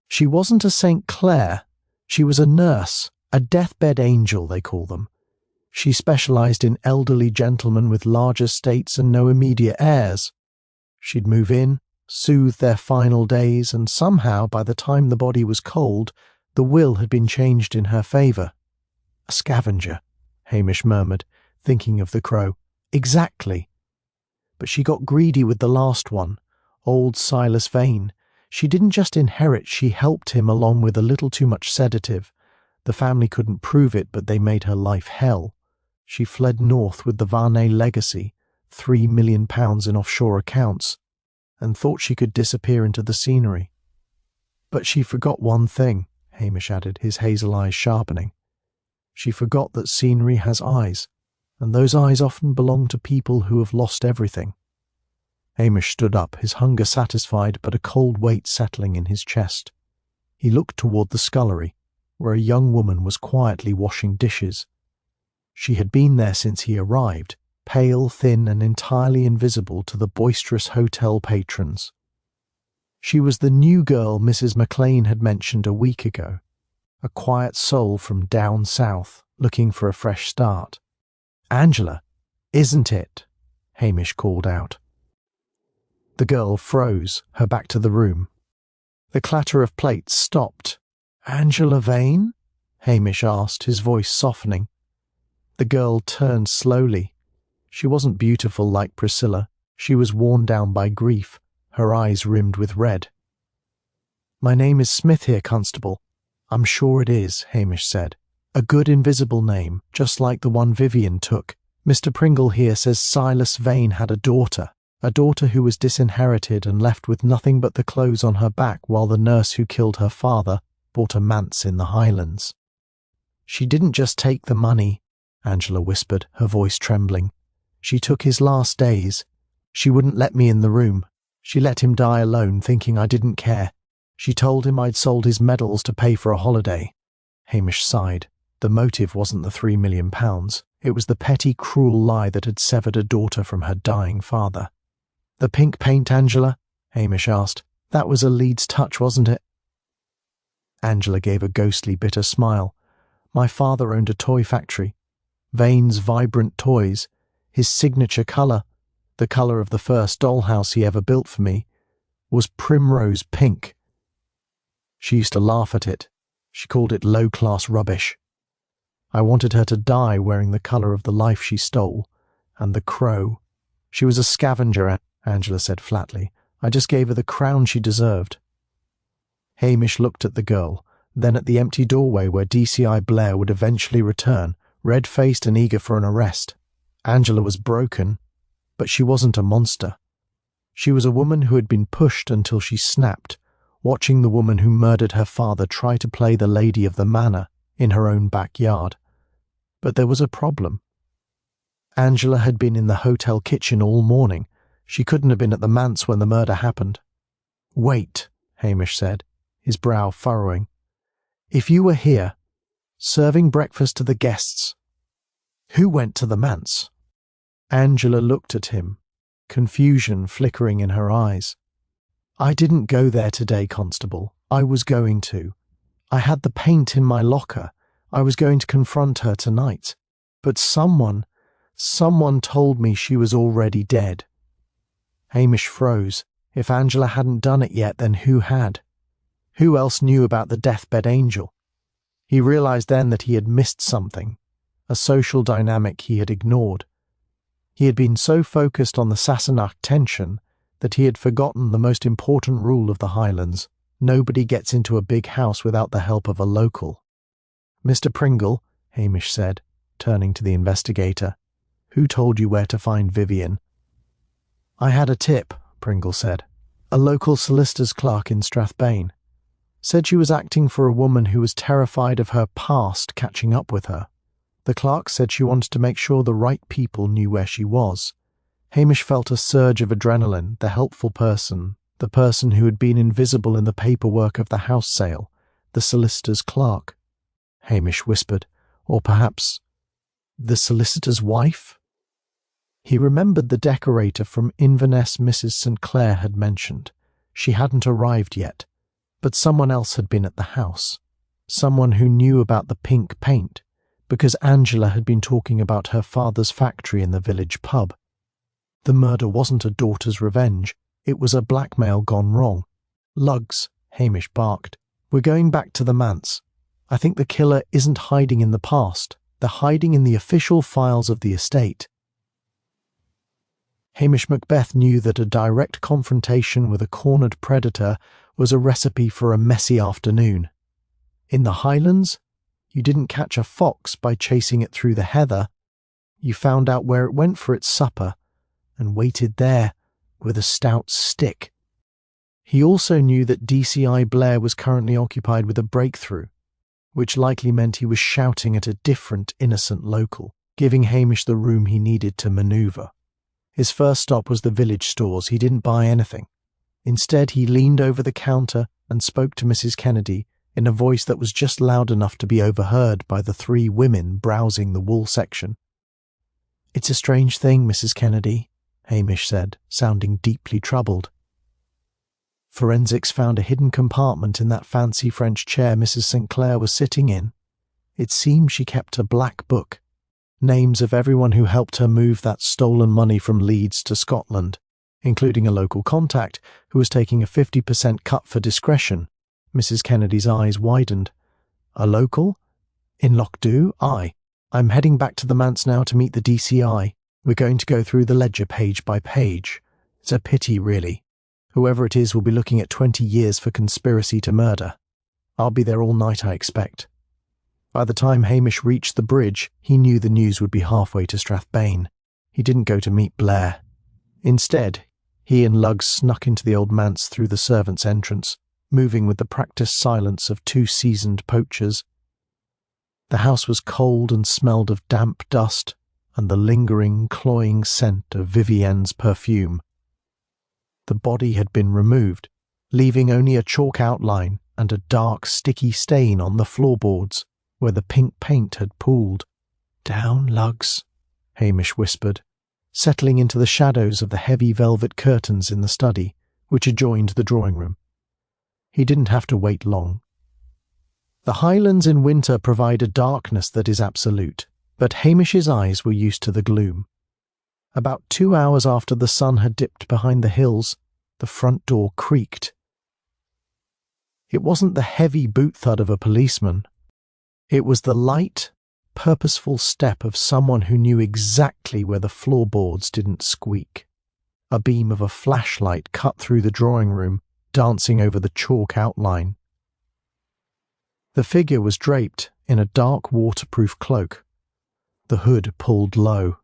"She wasn't a St. Clair. She was a nurse, a deathbed angel, they call them. She specialised in elderly gentlemen with large estates and no immediate heirs. She'd move in, soothe their final days, and somehow, by the time the body was cold, the will had been changed in her favour." "A scavenger," Hamish murmured, thinking of the crow. "Exactly. But she got greedy with the last one, old Silas Vane. She didn't just inherit, she helped him along with a little too much sedative. The family couldn't prove it, but they made her life hell. She fled north with the Varney legacy, £3 million in offshore accounts, and thought she could disappear into the scenery. But she forgot one thing," Hamish added, his hazel eyes sharpening. "She forgot that scenery has eyes, and those eyes often belong to people who have lost everything." Hamish stood up, his hunger satisfied but a cold weight settling in his chest. He looked toward the scullery, where a young woman was quietly washing dishes. She had been there since he arrived, pale, thin, and entirely invisible to the boisterous hotel patrons. She was the new girl Mrs. McLean had mentioned a week ago, a quiet soul from down south looking for a fresh start. "Angela, isn't it?" Hamish called out. The girl froze, her back to the room. The clatter of plates stopped. "Angela Vane?" Hamish asked, his voice softening. The girl turned slowly. She wasn't beautiful like Priscilla. She was worn down by grief, her eyes rimmed with red. "My name is Smith here, Constable." "I'm sure it is," Hamish said. "A good invisible name, just like the one Vivian took. Mr. Pringle here says Silas Vane had a daughter who was disinherited and left with nothing but the clothes on her back while the nurse who killed her father bought a manse in the Highlands." "She didn't just take the money," Angela whispered, her voice trembling. "She took his last days. She wouldn't let me in the room. She let him die alone, thinking I didn't care. She told him I'd sold his medals to pay for a holiday." Hamish sighed. The motive wasn't the £3 million. It was the petty, cruel lie that had severed a daughter from her dying father. "The pink paint, Angela?" Hamish asked. "That was a Leeds touch, wasn't it?" Angela gave a ghostly, bitter smile. "My father owned a toy factory. Vane's vibrant toys, his signature colour, the colour of the first dollhouse he ever built for me, was primrose pink. She used to laugh at it. She called it low-class rubbish. I wanted her to die wearing the colour of the life she stole, and the crow. She was a scavenger," Angela said flatly. "I just gave her the crown she deserved." Hamish looked at the girl, then at the empty doorway where DCI Blair would eventually return, red-faced and eager for an arrest. Angela was broken, but she wasn't a monster. She was a woman who had been pushed until she snapped, watching the woman who murdered her father try to play the lady of the manor in her own backyard. But there was a problem. Angela had been in the hotel kitchen all morning. She couldn't have been at the manse when the murder happened. "Wait," Hamish said, his brow furrowing. "If you were here, serving breakfast to the guests, who went to the manse?" Angela looked at him, confusion flickering in her eyes. "I didn't go there today, Constable. I was going to. I had the paint in my locker. I was going to confront her tonight. But someone told me she was already dead." Hamish froze. If Angela hadn't done it yet, then who had? Who else knew about the deathbed angel? He realized then that he had missed something, a social dynamic he had ignored. He had been so focused on the Sassenach tension that he had forgotten the most important rule of the Highlands. Nobody gets into a big house without the help of a local. "Mr. Pringle," Hamish said, turning to the investigator, "who told you where to find Vivian?" "I had a tip," Pringle said. "A local solicitor's clerk in Strathbane. Said she was acting for a woman who was terrified of her past catching up with her. The clerk said she wanted to make sure the right people knew where she was." Hamish felt a surge of adrenaline, the helpful person, the person who had been invisible in the paperwork of the house sale, the solicitor's clerk. Hamish whispered, "Or perhaps the solicitor's wife?" He remembered the decorator from Inverness Mrs. St. Clair had mentioned. She hadn't arrived yet, but someone else had been at the house. Someone who knew about the pink paint, because Angela had been talking about her father's factory in the village pub. The murder wasn't a daughter's revenge. It was a blackmail gone wrong. "Lugs," Hamish barked. "We're going back to the manse. I think the killer isn't hiding in the past. They're hiding in the official files of the estate." Hamish Macbeth knew that a direct confrontation with a cornered predator was a recipe for a messy afternoon. In the Highlands, you didn't catch a fox by chasing it through the heather. You found out where it went for its supper and waited there with a stout stick. He also knew that DCI Blair was currently occupied with a breakthrough, which likely meant he was shouting at a different innocent local, giving Hamish the room he needed to manoeuvre. His first stop was the village stores. He didn't buy anything. Instead, he leaned over the counter and spoke to Mrs. Kennedy in a voice that was just loud enough to be overheard by the 3 women browsing the wool section. "It's a strange thing, Mrs. Kennedy," Hamish said, sounding deeply troubled. Forensics found a hidden compartment in that fancy French chair Mrs. St. Clair was sitting in. It seemed she kept a black book, names of everyone who helped her move that stolen money from Leeds to Scotland, including a local contact who was taking a 50% cut for discretion. Mrs. Kennedy's eyes widened. A local? In Lochdu? Aye. I'm heading back to the manse now to meet the DCI. We're going to go through the ledger page by page. It's a pity, really. Whoever it is will be looking at 20 years for conspiracy to murder. I'll be there all night, I expect. By the time Hamish reached the bridge, he knew the news would be halfway to Strathbane. He didn't go to meet Blair. Instead, he and Luggs snuck into the old manse through the servants' entrance, moving with the practised silence of two seasoned poachers. The house was cold and smelled of damp dust and the lingering, cloying scent of Vivienne's perfume. The body had been removed, leaving only a chalk outline and a dark, sticky stain on the floorboards where the pink paint had pooled. "Down, Luggs," Hamish whispered, settling into the shadows of the heavy velvet curtains in the study, which adjoined the drawing-room. He didn't have to wait long. The Highlands in winter provide a darkness that is absolute, but Hamish's eyes were used to the gloom. About 2 hours after the sun had dipped behind the hills, the front door creaked. It wasn't the heavy boot thud of a policeman. It was the light, purposeful step of someone who knew exactly where the floorboards didn't squeak. A beam of a flashlight cut through the drawing room, dancing over the chalk outline. The figure was draped in a dark waterproof cloak, the hood pulled low.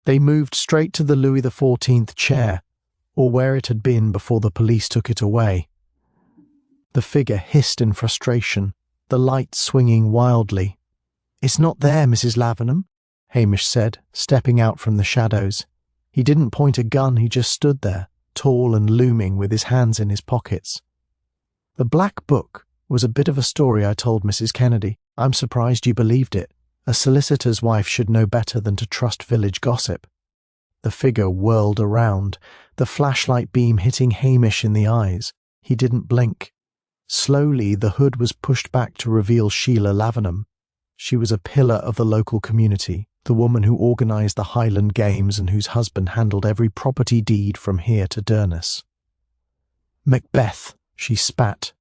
They moved straight to the Louis XIV chair, or where it had been before the police took it away. The figure hissed in frustration, the light swinging wildly. "It's not there, Mrs. Lavenham," Hamish said, stepping out from the shadows. He didn't point a gun, he just stood there, tall and looming, with his hands in his pockets. "The Black Book was a bit of a story I told Mrs. Kennedy. I'm surprised you believed it. A solicitor's wife should know better than to trust village gossip." The figure whirled around, the flashlight beam hitting Hamish in the eyes. He didn't blink. Slowly, the hood was pushed back to reveal Sheila Lavenham. She was a pillar of the local community, the woman who organised the Highland Games and whose husband handled every property deed from here to Durness. "Macbeth," she spat,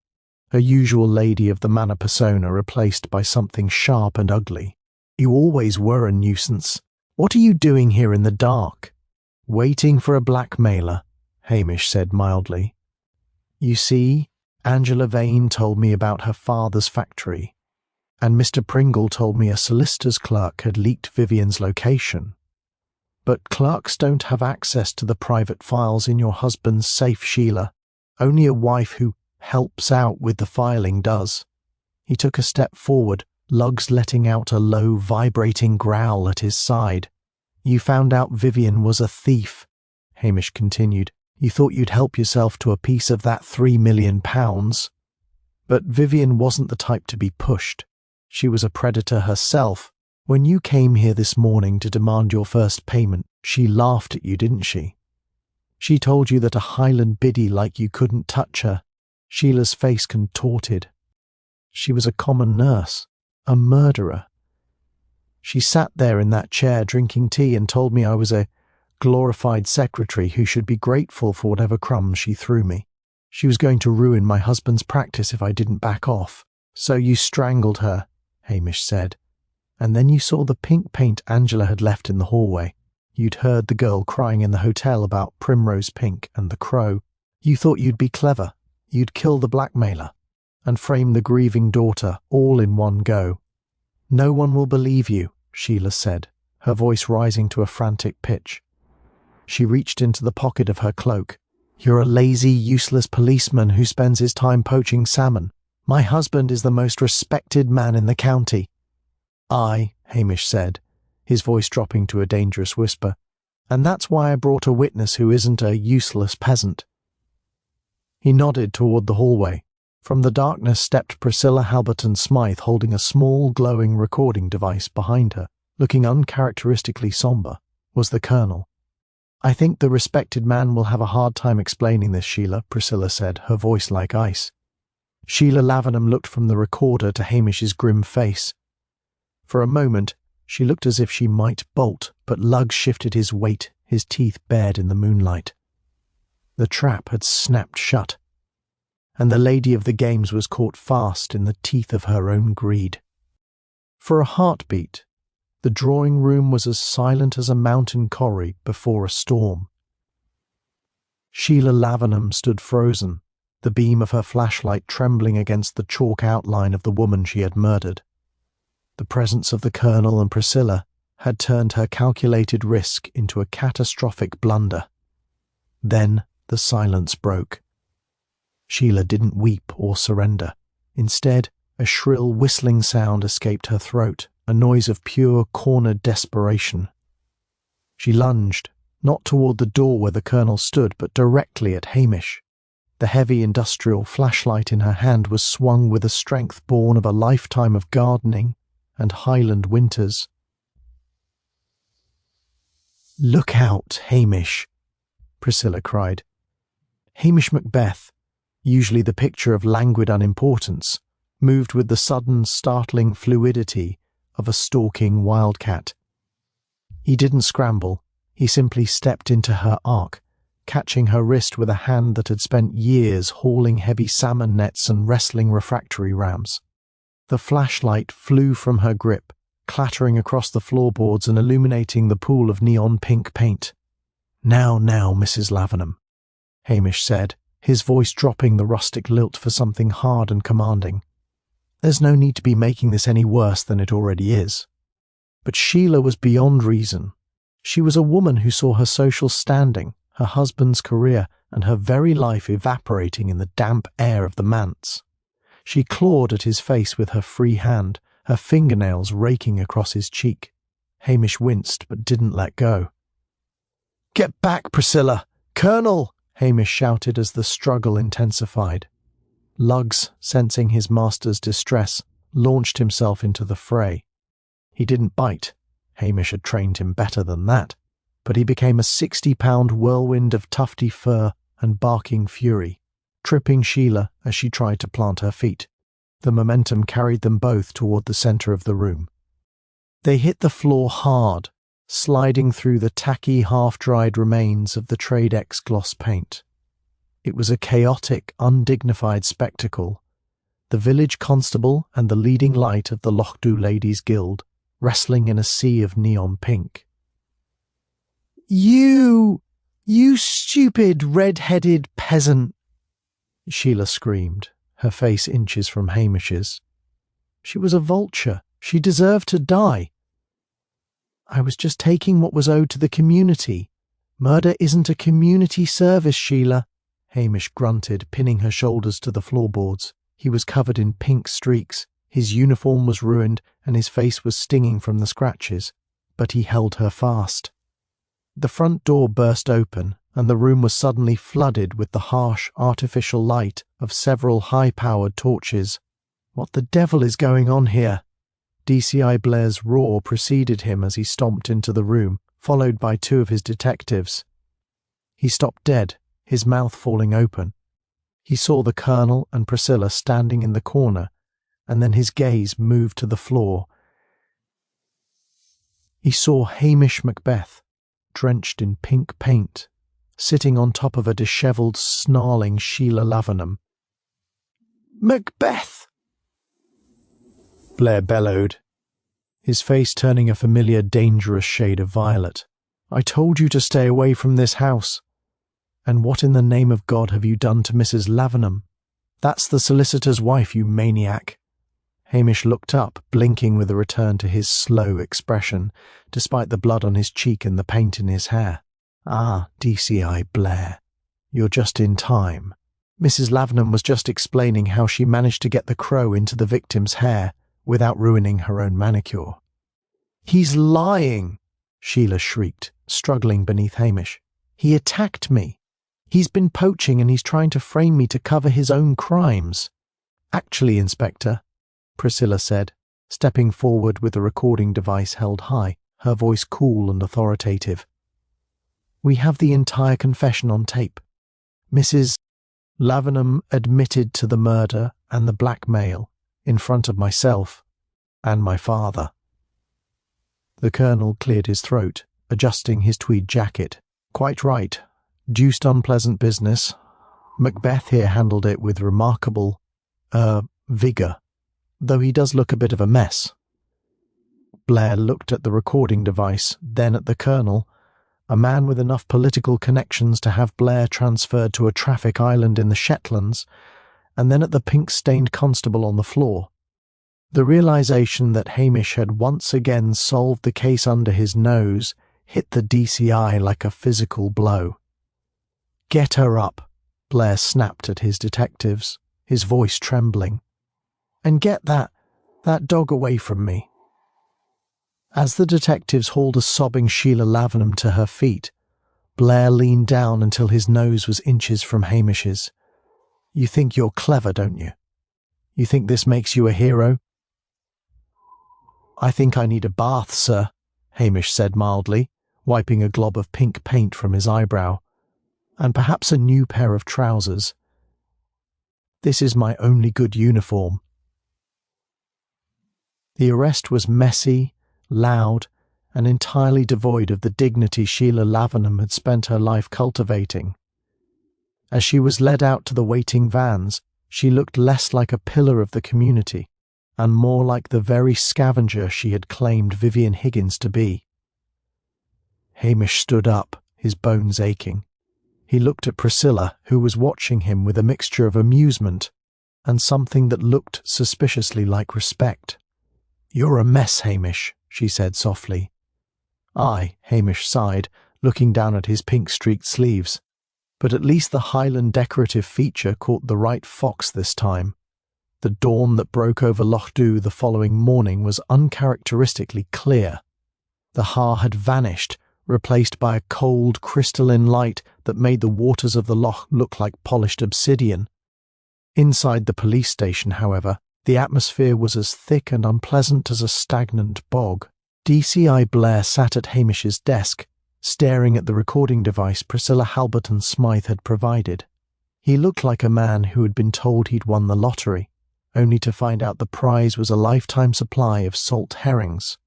her usual lady of the manor persona replaced by something sharp and ugly. "You always were a nuisance. What are you doing here in the dark?" "Waiting for a blackmailer," Hamish said mildly. "You see, Angela Vane told me about her father's factory, and Mr. Pringle told me a solicitor's clerk had leaked Vivienne's location. But clerks don't have access to the private files in your husband's safe, Sheila. Only a wife who helps out with the filing does." He took a step forward, Luggs letting out a low, vibrating growl at his side. "You found out Vivienne was a thief," Hamish continued. "You thought you'd help yourself to a piece of that £3 million. But Vivienne wasn't the type to be pushed. She was a predator herself. When you came here this morning to demand your first payment, she laughed at you, didn't she? She told you that a Highland biddy like you couldn't touch her." Sheila's face contorted. "She was a common nurse. A murderer. She sat there in that chair drinking tea and told me I was a glorified secretary who should be grateful for whatever crumbs she threw me. She was going to ruin my husband's practice if I didn't back off. So you strangled her," Hamish said. "And then you saw the pink paint Angela had left in the hallway. You'd heard the girl crying in the hotel about Primrose Pink and the Crow. You thought you'd be clever. You'd kill the blackmailer and frame the grieving daughter all in one go." "No one will believe you," Sheila said, her voice rising to a frantic pitch. She reached into the pocket of her cloak. "You're a lazy, useless policeman who spends his time poaching salmon. My husband is the most respected man in the county." "Aye," Hamish said, his voice dropping to a dangerous whisper, "and that's why I brought a witness who isn't a useless peasant." He nodded toward the hallway. From the darkness stepped Priscilla Halberton Smythe, holding a small, glowing recording device behind her. Looking uncharacteristically sombre was the Colonel. I think the respected man will have a hard time explaining this, Sheila, Priscilla said, her voice like ice. Sheila Lavenham looked from the recorder to Hamish's grim face. For a moment, she looked as if she might bolt, but Lugg shifted his weight, his teeth bared in the moonlight. The trap had snapped shut, and the lady of the games was caught fast in the teeth of her own greed. For a heartbeat, the drawing room was as silent as a mountain corrie before a storm. Sheila Lavenham stood frozen, the beam of her flashlight trembling against the chalk outline of the woman she had murdered. The presence of the Colonel and Priscilla had turned her calculated risk into a catastrophic blunder. Then the silence broke. Sheila didn't weep or surrender. Instead, a shrill whistling sound escaped her throat, a noise of pure cornered desperation. She lunged, not toward the door where the Colonel stood, but directly at Hamish. The heavy industrial flashlight in her hand was swung with a strength born of a lifetime of gardening and Highland winters. "Look out, Hamish," Priscilla cried. Hamish Macbeth, usually the picture of languid unimportance, moved with the sudden, startling fluidity of a stalking wildcat. He didn't scramble, he simply stepped into her arc, catching her wrist with a hand that had spent years hauling heavy salmon nets and wrestling refractory rams. The flashlight flew from her grip, clattering across the floorboards and illuminating the pool of neon pink paint. "Now, Mrs. Lavenham," Hamish said, his voice dropping the rustic lilt for something hard and commanding. "There's no need to be making this any worse than it already is." But Sheila was beyond reason. She was a woman who saw her social standing, her husband's career, and her very life evaporating in the damp air of the manse. She clawed at his face with her free hand, her fingernails raking across his cheek. Hamish winced but didn't let go. "Get back, Priscilla! Colonel!" Hamish shouted as the struggle intensified. Luggs, sensing his master's distress, launched himself into the fray. He didn't bite. Hamish had trained him better than that. But he became a 60-pound whirlwind of tufty fur and barking fury, tripping Sheila as she tried to plant her feet. The momentum carried them both toward the centre of the room. They hit the floor hard, sliding through the tacky, half-dried remains of the Trade-X gloss paint. It was a chaotic, undignified spectacle. The village constable and the leading light of the Lochdu Ladies' Guild wrestling in a sea of neon pink. You stupid red-headed peasant!" Sheila screamed, her face inches from Hamish's. She was a vulture. She deserved to die. "I was just taking what was owed to the community. Murder isn't a community service, Sheila," Hamish grunted, pinning her shoulders to the floorboards. He was covered in pink streaks, his uniform was ruined, and his face was stinging from the scratches, but he held her fast. The front door burst open, and the room was suddenly flooded with the harsh, artificial light of several high-powered torches. "What the devil is going on here?" DCI Blair's roar preceded him as he stomped into the room, followed by two of his detectives. He stopped dead, his mouth falling open. He saw the Colonel and Priscilla standing in the corner, and then his gaze moved to the floor. He saw Hamish Macbeth, drenched in pink paint, sitting on top of a dishevelled, snarling Sheila Lavenham. "Macbeth!" Blair bellowed, his face turning a familiar, dangerous shade of violet. "I told you to stay away from this house. And what in the name of God have you done to Mrs. Lavenham? That's the solicitor's wife, you maniac." Hamish looked up, blinking with a return to his slow expression, despite the blood on his cheek and the paint in his hair. "Ah, DCI Blair, you're just in time. Mrs. Lavenham was just explaining how she managed to get the crow into the victim's hair without ruining her own manicure." "He's lying!" Sheila shrieked, struggling beneath Hamish. "He attacked me. He's been poaching and he's trying to frame me to cover his own crimes." "Actually, Inspector," Priscilla said, stepping forward with the recording device held high, her voice cool and authoritative, We have the entire confession on tape. Mrs. Lavenham admitted to the murder and the blackmail in front of myself and my father." The colonel cleared his throat, adjusting his tweed jacket. "Quite right. Deuced unpleasant business. Macbeth here handled it with remarkable, vigour, though he does look a bit of a mess." Blair looked at the recording device, then at the colonel, a man with enough political connections to have Blair transferred to a traffic island in the Shetlands, and then at the pink-stained constable on the floor. The realization that Hamish had once again solved the case under his nose hit the DCI like a physical blow. "Get her up," Blair snapped at his detectives, his voice trembling. "And get that dog away from me." As the detectives hauled a sobbing Sheila Lavenham to her feet, Blair leaned down until his nose was inches from Hamish's. "You think you're clever, don't you? You think this makes you a hero?" "I think I need a bath, sir," Hamish said mildly, wiping a glob of pink paint from his eyebrow. "And perhaps a new pair of trousers. This is my only good uniform." The arrest was messy, loud, and entirely devoid of the dignity Sheila Lavenham had spent her life cultivating. As she was led out to the waiting vans, she looked less like a pillar of the community, and more like the very scavenger she had claimed Vivian Higgins to be. Hamish stood up, his bones aching. He looked at Priscilla, who was watching him with a mixture of amusement and something that looked suspiciously like respect. "You're a mess, Hamish," she said softly. "Aye," Hamish sighed, looking down at his pink-streaked sleeves. But at least the Highland decorative feature caught the right fox this time. The dawn that broke over Loch Dhu the following morning was uncharacteristically clear. The Har had vanished, replaced by a cold, crystalline light that made the waters of the loch look like polished obsidian. Inside the police station, however, the atmosphere was as thick and unpleasant as a stagnant bog. DCI Blair sat at Hamish's desk, staring at the recording device Priscilla Halberton Smythe had provided. He looked like a man who had been told he'd won the lottery, only to find out the prize was a lifetime supply of salt herrings.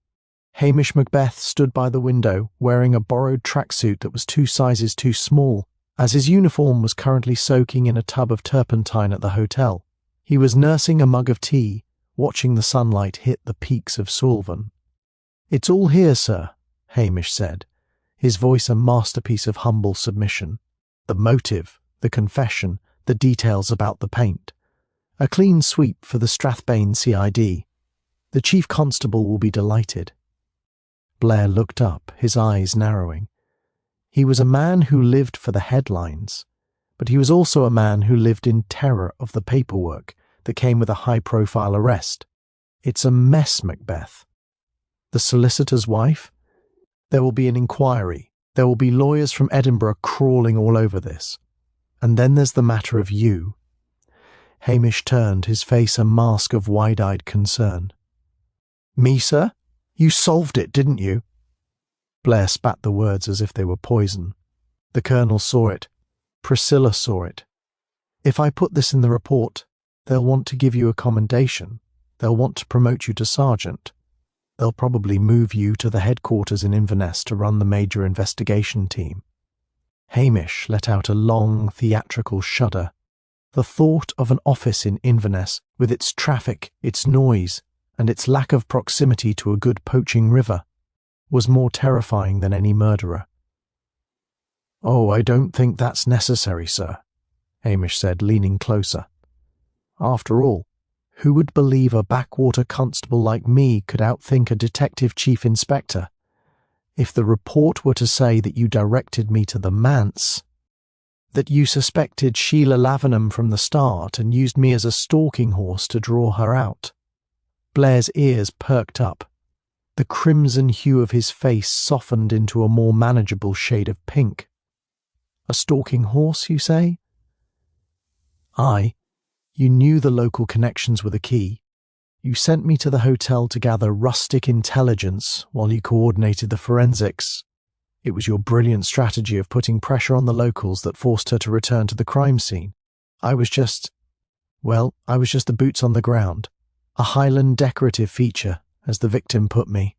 Hamish Macbeth stood by the window, wearing a borrowed tracksuit that was 2 sizes too small, as his uniform was currently soaking in a tub of turpentine at the hotel. He was nursing a mug of tea, watching the sunlight hit the peaks of Sullivan. "It's all here, sir," Hamish said, his voice a masterpiece of humble submission. "The motive, the confession, the details about the paint. A clean sweep for the Strathbane CID. The chief constable will be delighted." Blair looked up, his eyes narrowing. He was a man who lived for the headlines, but he was also a man who lived in terror of the paperwork that came with a high-profile arrest. "It's a mess, Macbeth." "The solicitor's wife? There will be an inquiry. There will be lawyers from Edinburgh crawling all over this. And then there's the matter of you." Hamish turned, his face a mask of wide-eyed concern. "Me, sir? You solved it, didn't you?" Blair spat the words as if they were poison. The colonel saw it. Priscilla saw it. "If I put this in the report, they'll want to give you a commendation. They'll want to promote you to sergeant. They'll probably move you to the headquarters in Inverness to run the major investigation team." Hamish let out a long, theatrical shudder. The thought of an office in Inverness, with its traffic, its noise, and its lack of proximity to a good poaching river, was more terrifying than any murderer. "Oh, I don't think that's necessary, sir," Hamish said, leaning closer. "After all, who would believe a backwater constable like me could outthink a detective chief inspector? If the report were to say that you directed me to the manse, that you suspected Sheila Lavenham from the start and used me as a stalking horse to draw her out." Blair's ears perked up. The crimson hue of his face softened into a more manageable shade of pink. "A stalking horse, you say?" "Aye. You knew the local connections were the key. You sent me to the hotel to gather rustic intelligence while you coordinated the forensics. It was your brilliant strategy of putting pressure on the locals that forced her to return to the crime scene. I was just the boots on the ground, a Highland decorative feature, as the victim put me.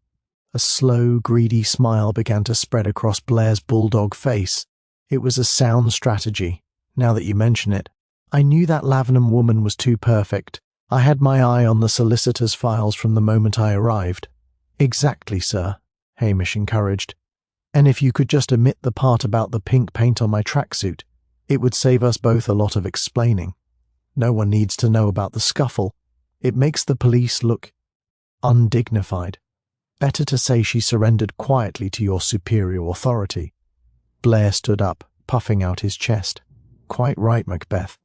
A slow, greedy smile began to spread across Blair's bulldog face. It was a sound strategy, now that you mention it. I knew that Lavenham woman was too perfect. I had my eye on the solicitor's files from the moment I arrived. Exactly, sir, Hamish encouraged. And if you could just omit the part about the pink paint on my tracksuit, it would save us both a lot of explaining. No one needs to know about the scuffle. It makes the police look undignified. Better to say she surrendered quietly to your superior authority. Blair stood up, puffing out his chest. Quite right, Macbeth.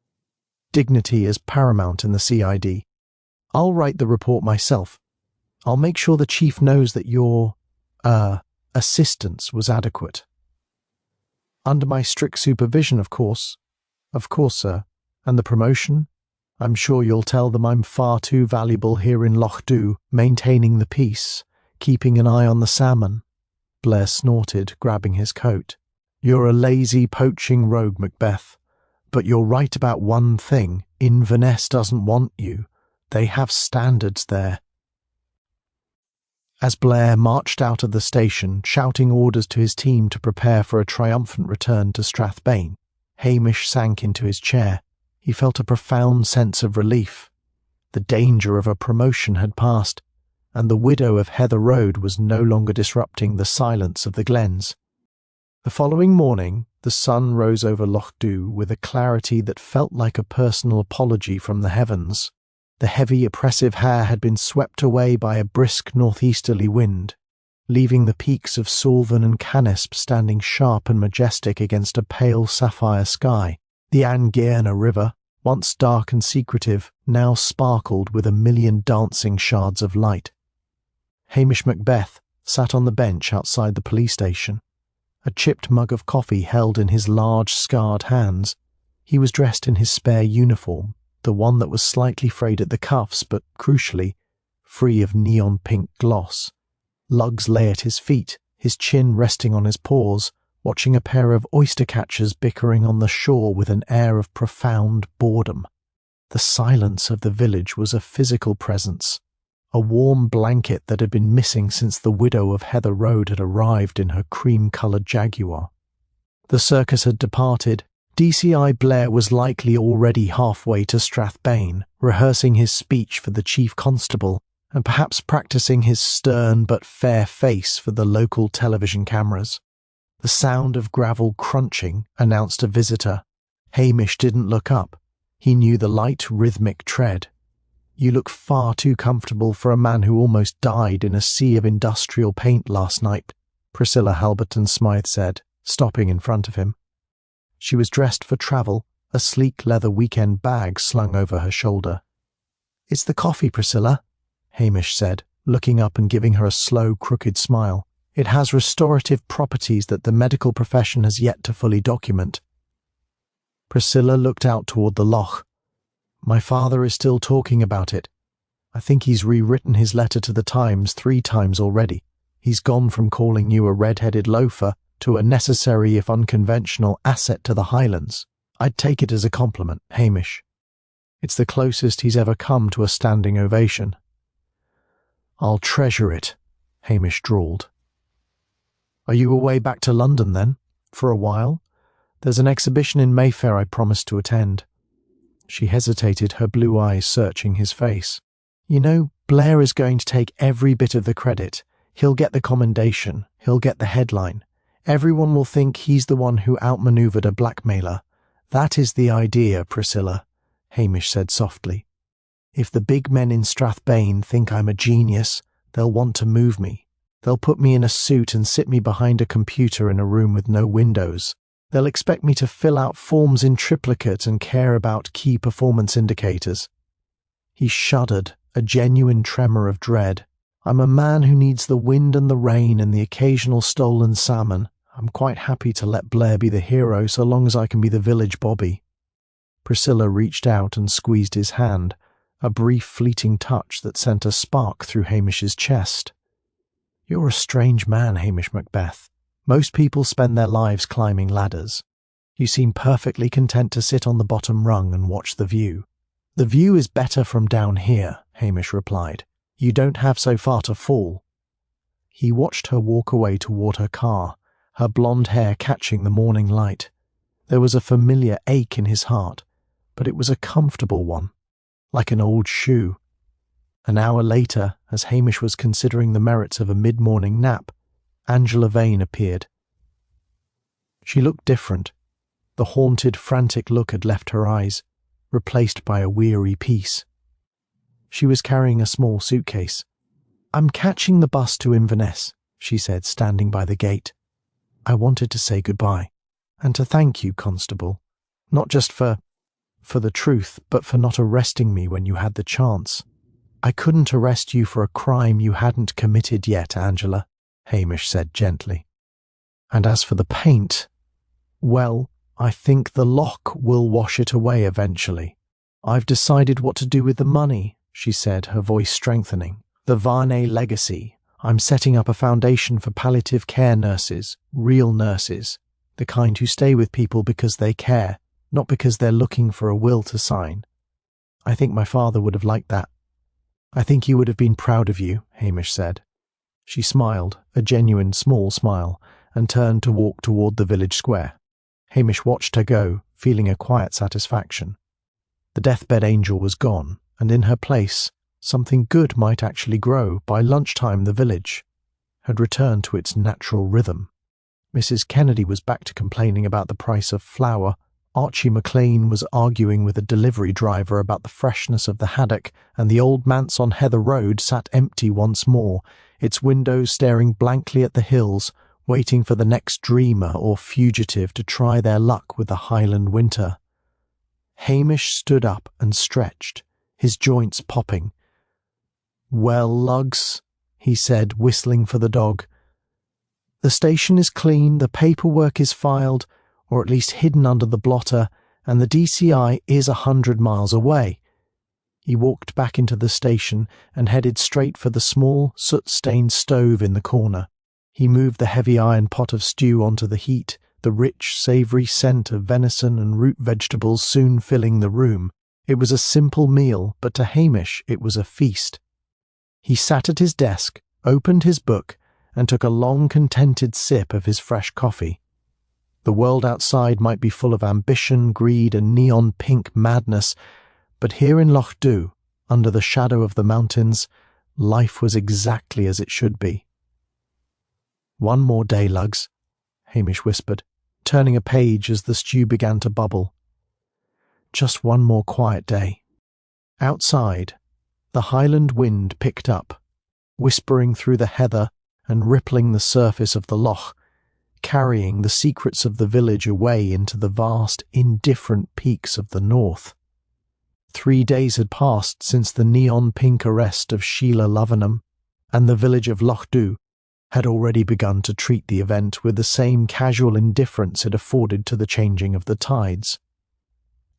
Dignity is paramount in the CID. I'll write the report myself. I'll make sure the chief knows that your, assistance was adequate. Under my strict supervision, of course. Of course, sir. And the promotion? I'm sure you'll tell them I'm far too valuable here in Loch Dhu, maintaining the peace, keeping an eye on the salmon. Blair snorted, grabbing his coat. You're a lazy, poaching rogue, Macbeth. But you're right about one thing. Inverness doesn't want you. They have standards there. As Blair marched out of the station, shouting orders to his team to prepare for a triumphant return to Strathbane, Hamish sank into his chair. He felt a profound sense of relief. The danger of a promotion had passed, and the widow of Heather Road was no longer disrupting the silence of the glens. The following morning, the sun rose over Loch Dhu with a clarity that felt like a personal apology from the heavens. The heavy, oppressive hair had been swept away by a brisk northeasterly wind, leaving the peaks of Sullivan and Canisp standing sharp and majestic against a pale sapphire sky. The Anguirna River, once dark and secretive, now sparkled with a million dancing shards of light. Hamish Macbeth sat on the bench outside the police station, a chipped mug of coffee held in his large, scarred hands. He was dressed in his spare uniform, the one that was slightly frayed at the cuffs, but, crucially, free of neon-pink gloss. Lugs lay at his feet, his chin resting on his paws, watching a pair of oyster-catchers bickering on the shore with an air of profound boredom. The silence of the village was a physical presence, a warm blanket that had been missing since the widow of Heather Road had arrived in her cream-coloured Jaguar. The circus had departed. DCI Blair was likely already halfway to Strathbane, rehearsing his speech for the chief constable, and perhaps practicing his stern but fair face for the local television cameras. The sound of gravel crunching announced a visitor. Hamish didn't look up. He knew the light, rhythmic tread. You look far too comfortable for a man who almost died in a sea of industrial paint last night, Priscilla Halberton Smythe said, stopping in front of him. She was dressed for travel, a sleek leather weekend bag slung over her shoulder. It's the coffee, Priscilla, Hamish said, looking up and giving her a slow, crooked smile. It has restorative properties that the medical profession has yet to fully document. Priscilla looked out toward the loch. My father is still talking about it. I think he's rewritten his letter to the Times 3 times already. He's gone from calling you a red-headed loafer to a necessary if unconventional asset to the Highlands. I'd take it as a compliment, Hamish. It's the closest he's ever come to a standing ovation. I'll treasure it, Hamish drawled. Are you away back to London, then? For a while? There's an exhibition in Mayfair I promised to attend. She hesitated, her blue eyes searching his face. You know, Blair is going to take every bit of the credit. He'll get the commendation. He'll get the headline. Everyone will think he's the one who outmaneuvered a blackmailer. That is the idea, Priscilla, Hamish said softly. If the big men in Strathbane think I'm a genius, they'll want to move me. They'll put me in a suit and sit me behind a computer in a room with no windows. They'll expect me to fill out forms in triplicate and care about key performance indicators. He shuddered, a genuine tremor of dread. I'm a man who needs the wind and the rain and the occasional stolen salmon. I'm quite happy to let Blair be the hero so long as I can be the village Bobby. Priscilla reached out and squeezed his hand, a brief fleeting touch that sent a spark through Hamish's chest. You're a strange man, Hamish Macbeth. Most people spend their lives climbing ladders. You seem perfectly content to sit on the bottom rung and watch the view. The view is better from down here, Hamish replied. You don't have so far to fall. He watched her walk away toward her car, her blonde hair catching the morning light. There was a familiar ache in his heart, but it was a comfortable one, like an old shoe. An hour later, as Hamish was considering the merits of a mid-morning nap, Angela Vane appeared. She looked different. The haunted, frantic look had left her eyes, replaced by a weary peace. She was carrying a small suitcase. "I'm catching the bus to Inverness," she said, standing by the gate. "I wanted to say goodbye, and to thank you, Constable, not just for the truth, but for not arresting me when you had the chance." "I couldn't arrest you for a crime you hadn't committed yet, Angela," Hamish said gently. "And as for the paint, well, I think the loch will wash it away eventually. I've decided what to do with the money," she said, her voice strengthening. "The Varney legacy. I'm setting up a foundation for palliative care nurses, real nurses, the kind who stay with people because they care, not because they're looking for a will to sign. I think my father would have liked that." "I think he would have been proud of you," Hamish said. She smiled, a genuine small smile, and turned to walk toward the village square. Hamish watched her go, feeling a quiet satisfaction. The deathbed angel was gone, and in her place, something good might actually grow. By lunchtime, the village had returned to its natural rhythm. Mrs. Kennedy was back to complaining about the price of flour. Archie McLean was arguing with a delivery driver about the freshness of the haddock, and the old manse on Heather Road sat empty once more, its windows staring blankly at the hills, waiting for the next dreamer or fugitive to try their luck with the Highland winter. Hamish stood up and stretched, his joints popping. "Well, Lugs," he said, whistling for the dog. "The station is clean, the paperwork is filed, or at least hidden under the blotter, and the DCI is 100 miles away." He walked back into the station and headed straight for the small, soot-stained stove in the corner. He moved the heavy iron pot of stew onto the heat, the rich, savoury scent of venison and root vegetables soon filling the room. It was a simple meal, but to Hamish it was a feast. He sat at his desk, opened his book, and took a long, contented sip of his fresh coffee. The world outside might be full of ambition, greed, and neon-pink madness, but here in Loch Dhu, under the shadow of the mountains, life was exactly as it should be. "One more day, Lugs," Hamish whispered, turning a page as the stew began to bubble. "Just one more quiet day." Outside, the Highland wind picked up, whispering through the heather and rippling the surface of the loch, carrying the secrets of the village away into the vast, indifferent peaks of the north. 3 days had passed since the neon-pink arrest of Sheila Lovenham, and the village of Loch Dhu had already begun to treat the event with the same casual indifference it afforded to the changing of the tides.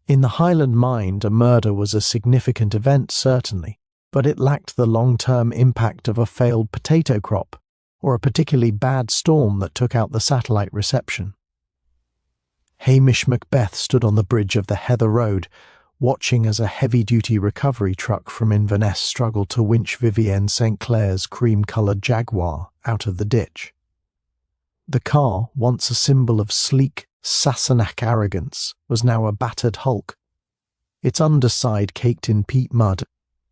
In the Highland mind, a murder was a significant event, certainly, but it lacked the long-term impact of a failed potato crop, or a particularly bad storm that took out the satellite reception. Hamish Macbeth stood on the bridge of the Heather Road, watching as a heavy-duty recovery truck from Inverness struggled to winch Vivienne St. Clair's cream-coloured Jaguar out of the ditch. The car, once a symbol of sleek, Sassenach arrogance, was now a battered hulk, its underside caked in peat mud,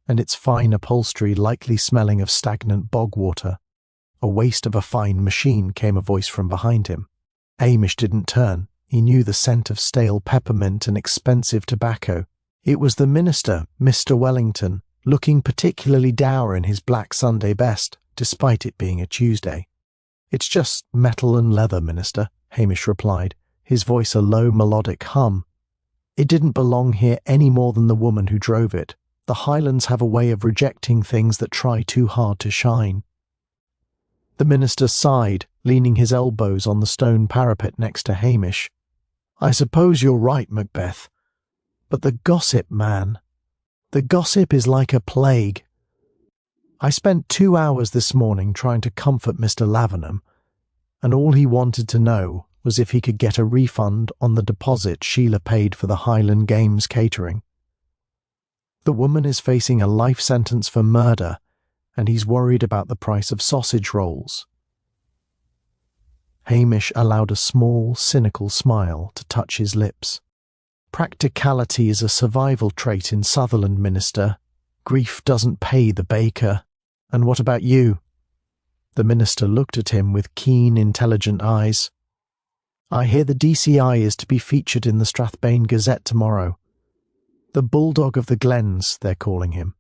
and its fine upholstery likely smelling of stagnant bog water. "A waste of a fine machine," came a voice from behind him. Hamish didn't turn. He knew the scent of stale peppermint and expensive tobacco. It was the minister, Mr. Wellington, looking particularly dour in his black Sunday best, despite it being a Tuesday. "It's just metal and leather, Minister," Hamish replied, his voice a low melodic hum. "It didn't belong here any more than the woman who drove it. The Highlands have a way of rejecting things that try too hard to shine." The minister sighed, leaning his elbows on the stone parapet next to Hamish. "I suppose you're right, Macbeth. But the gossip, man. The gossip is like a plague. I spent 2 hours this morning trying to comfort Mr. Lavenham, and all he wanted to know was if he could get a refund on the deposit Sheila paid for the Highland Games catering. The woman is facing a life sentence for murder, and he's worried about the price of sausage rolls. Hamish allowed a small, cynical smile to touch his lips. Practicality is a survival trait in Sutherland, Minister. Grief doesn't pay the baker. And what about you? The minister looked at him with keen, intelligent eyes. I hear the DCI is to be featured in the Strathbane Gazette tomorrow. The bulldog of the glens, they're calling him.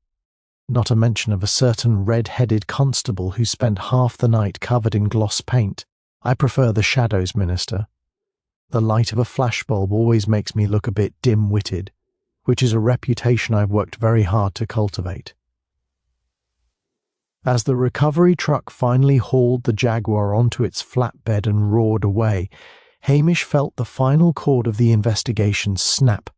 Not a mention of a certain red-headed constable who spent half the night covered in gloss paint. I prefer the shadows, Minister. The light of a flashbulb always makes me look a bit dim-witted, which is a reputation I've worked very hard to cultivate. As the recovery truck finally hauled the Jaguar onto its flatbed and roared away, Hamish felt the final chord of the investigation snap.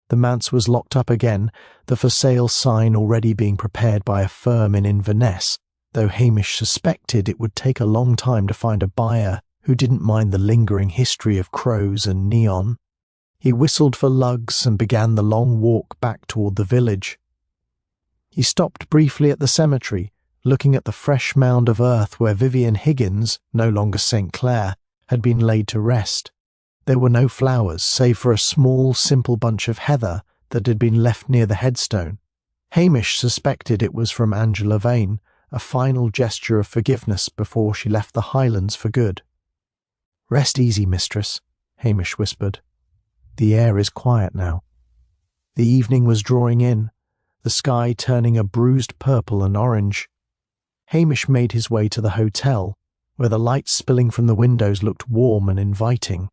The manse was locked up again, the for sale sign already being prepared by a firm in Inverness, though Hamish suspected it would take a long time to find a buyer who didn't mind the lingering history of crows and neon. He whistled for lugs and began the long walk back toward the village. He stopped briefly at the cemetery, looking at the fresh mound of earth where Vivian Higgins, no longer St. Clair, had been laid to rest. There were no flowers, save for a small, simple bunch of heather that had been left near the headstone. Hamish suspected it was from Angela Vane, a final gesture of forgiveness before she left the Highlands for good. "Rest easy, mistress," Hamish whispered. "The air is quiet now." The evening was drawing in, the sky turning a bruised purple and orange. Hamish made his way to the hotel, where the light spilling from the windows looked warm and inviting.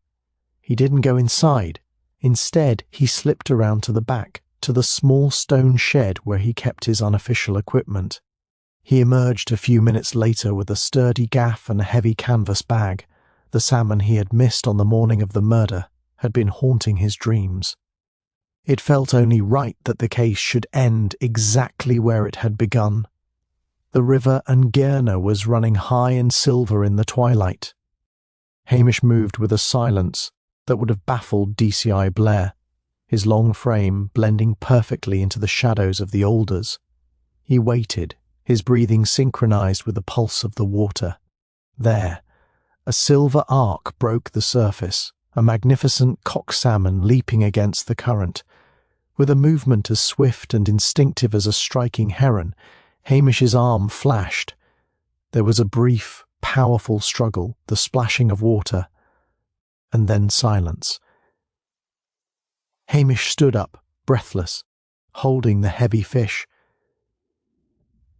He didn't go inside. Instead, he slipped around to the back, to the small stone shed where he kept his unofficial equipment. He emerged a few minutes later with a sturdy gaff and a heavy canvas bag. The salmon he had missed on the morning of the murder had been haunting his dreams. It felt only right that the case should end exactly where it had begun. The river Ngerna was running high and silver in the twilight. Hamish moved with a silence that would have baffled DCI Blair, his long frame blending perfectly into the shadows of the alders. He waited, his breathing synchronized with the pulse of the water. There, a silver arc broke the surface, a magnificent cock salmon leaping against the current. With a movement as swift and instinctive as a striking heron, Hamish's arm flashed. There was a brief, powerful struggle, the splashing of water, and then silence. Hamish stood up, breathless, holding the heavy fish.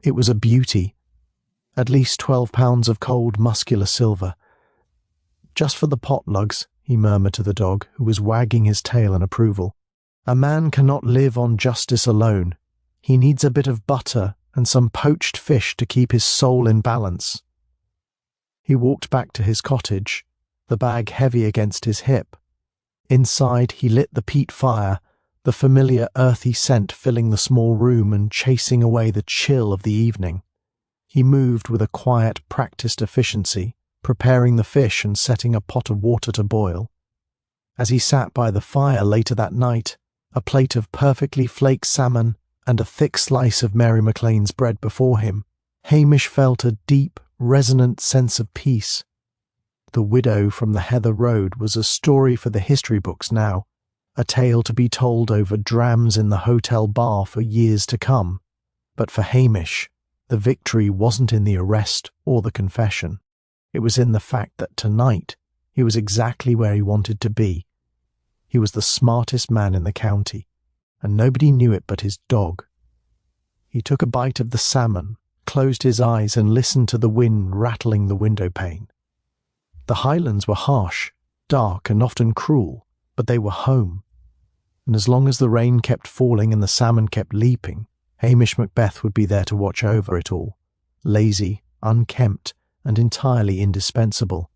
It was a beauty. At least 12 pounds of cold, muscular silver. "Just for the pot, Lugs," he murmured to the dog, who was wagging his tail in approval. "A man cannot live on justice alone. He needs a bit of butter and some poached fish to keep his soul in balance." He walked back to his cottage, the bag heavy against his hip. Inside, he lit the peat fire, the familiar earthy scent filling the small room and chasing away the chill of the evening. He moved with a quiet, practiced efficiency, preparing the fish and setting a pot of water to boil. As he sat by the fire later that night, a plate of perfectly flaked salmon and a thick slice of Mary MacLean's bread before him, Hamish felt a deep, resonant sense of peace. The widow from the Heather Road was a story for the history books now, a tale to be told over drams in the hotel bar for years to come. But for Hamish, the victory wasn't in the arrest or the confession. It was in the fact that tonight he was exactly where he wanted to be. He was the smartest man in the county, and nobody knew it but his dog. He took a bite of the salmon, closed his eyes and listened to the wind rattling the window pane. The Highlands were harsh, dark and often cruel, but they were home. And as long as the rain kept falling and the salmon kept leaping, Hamish Macbeth would be there to watch over it all, lazy, unkempt, and entirely indispensable.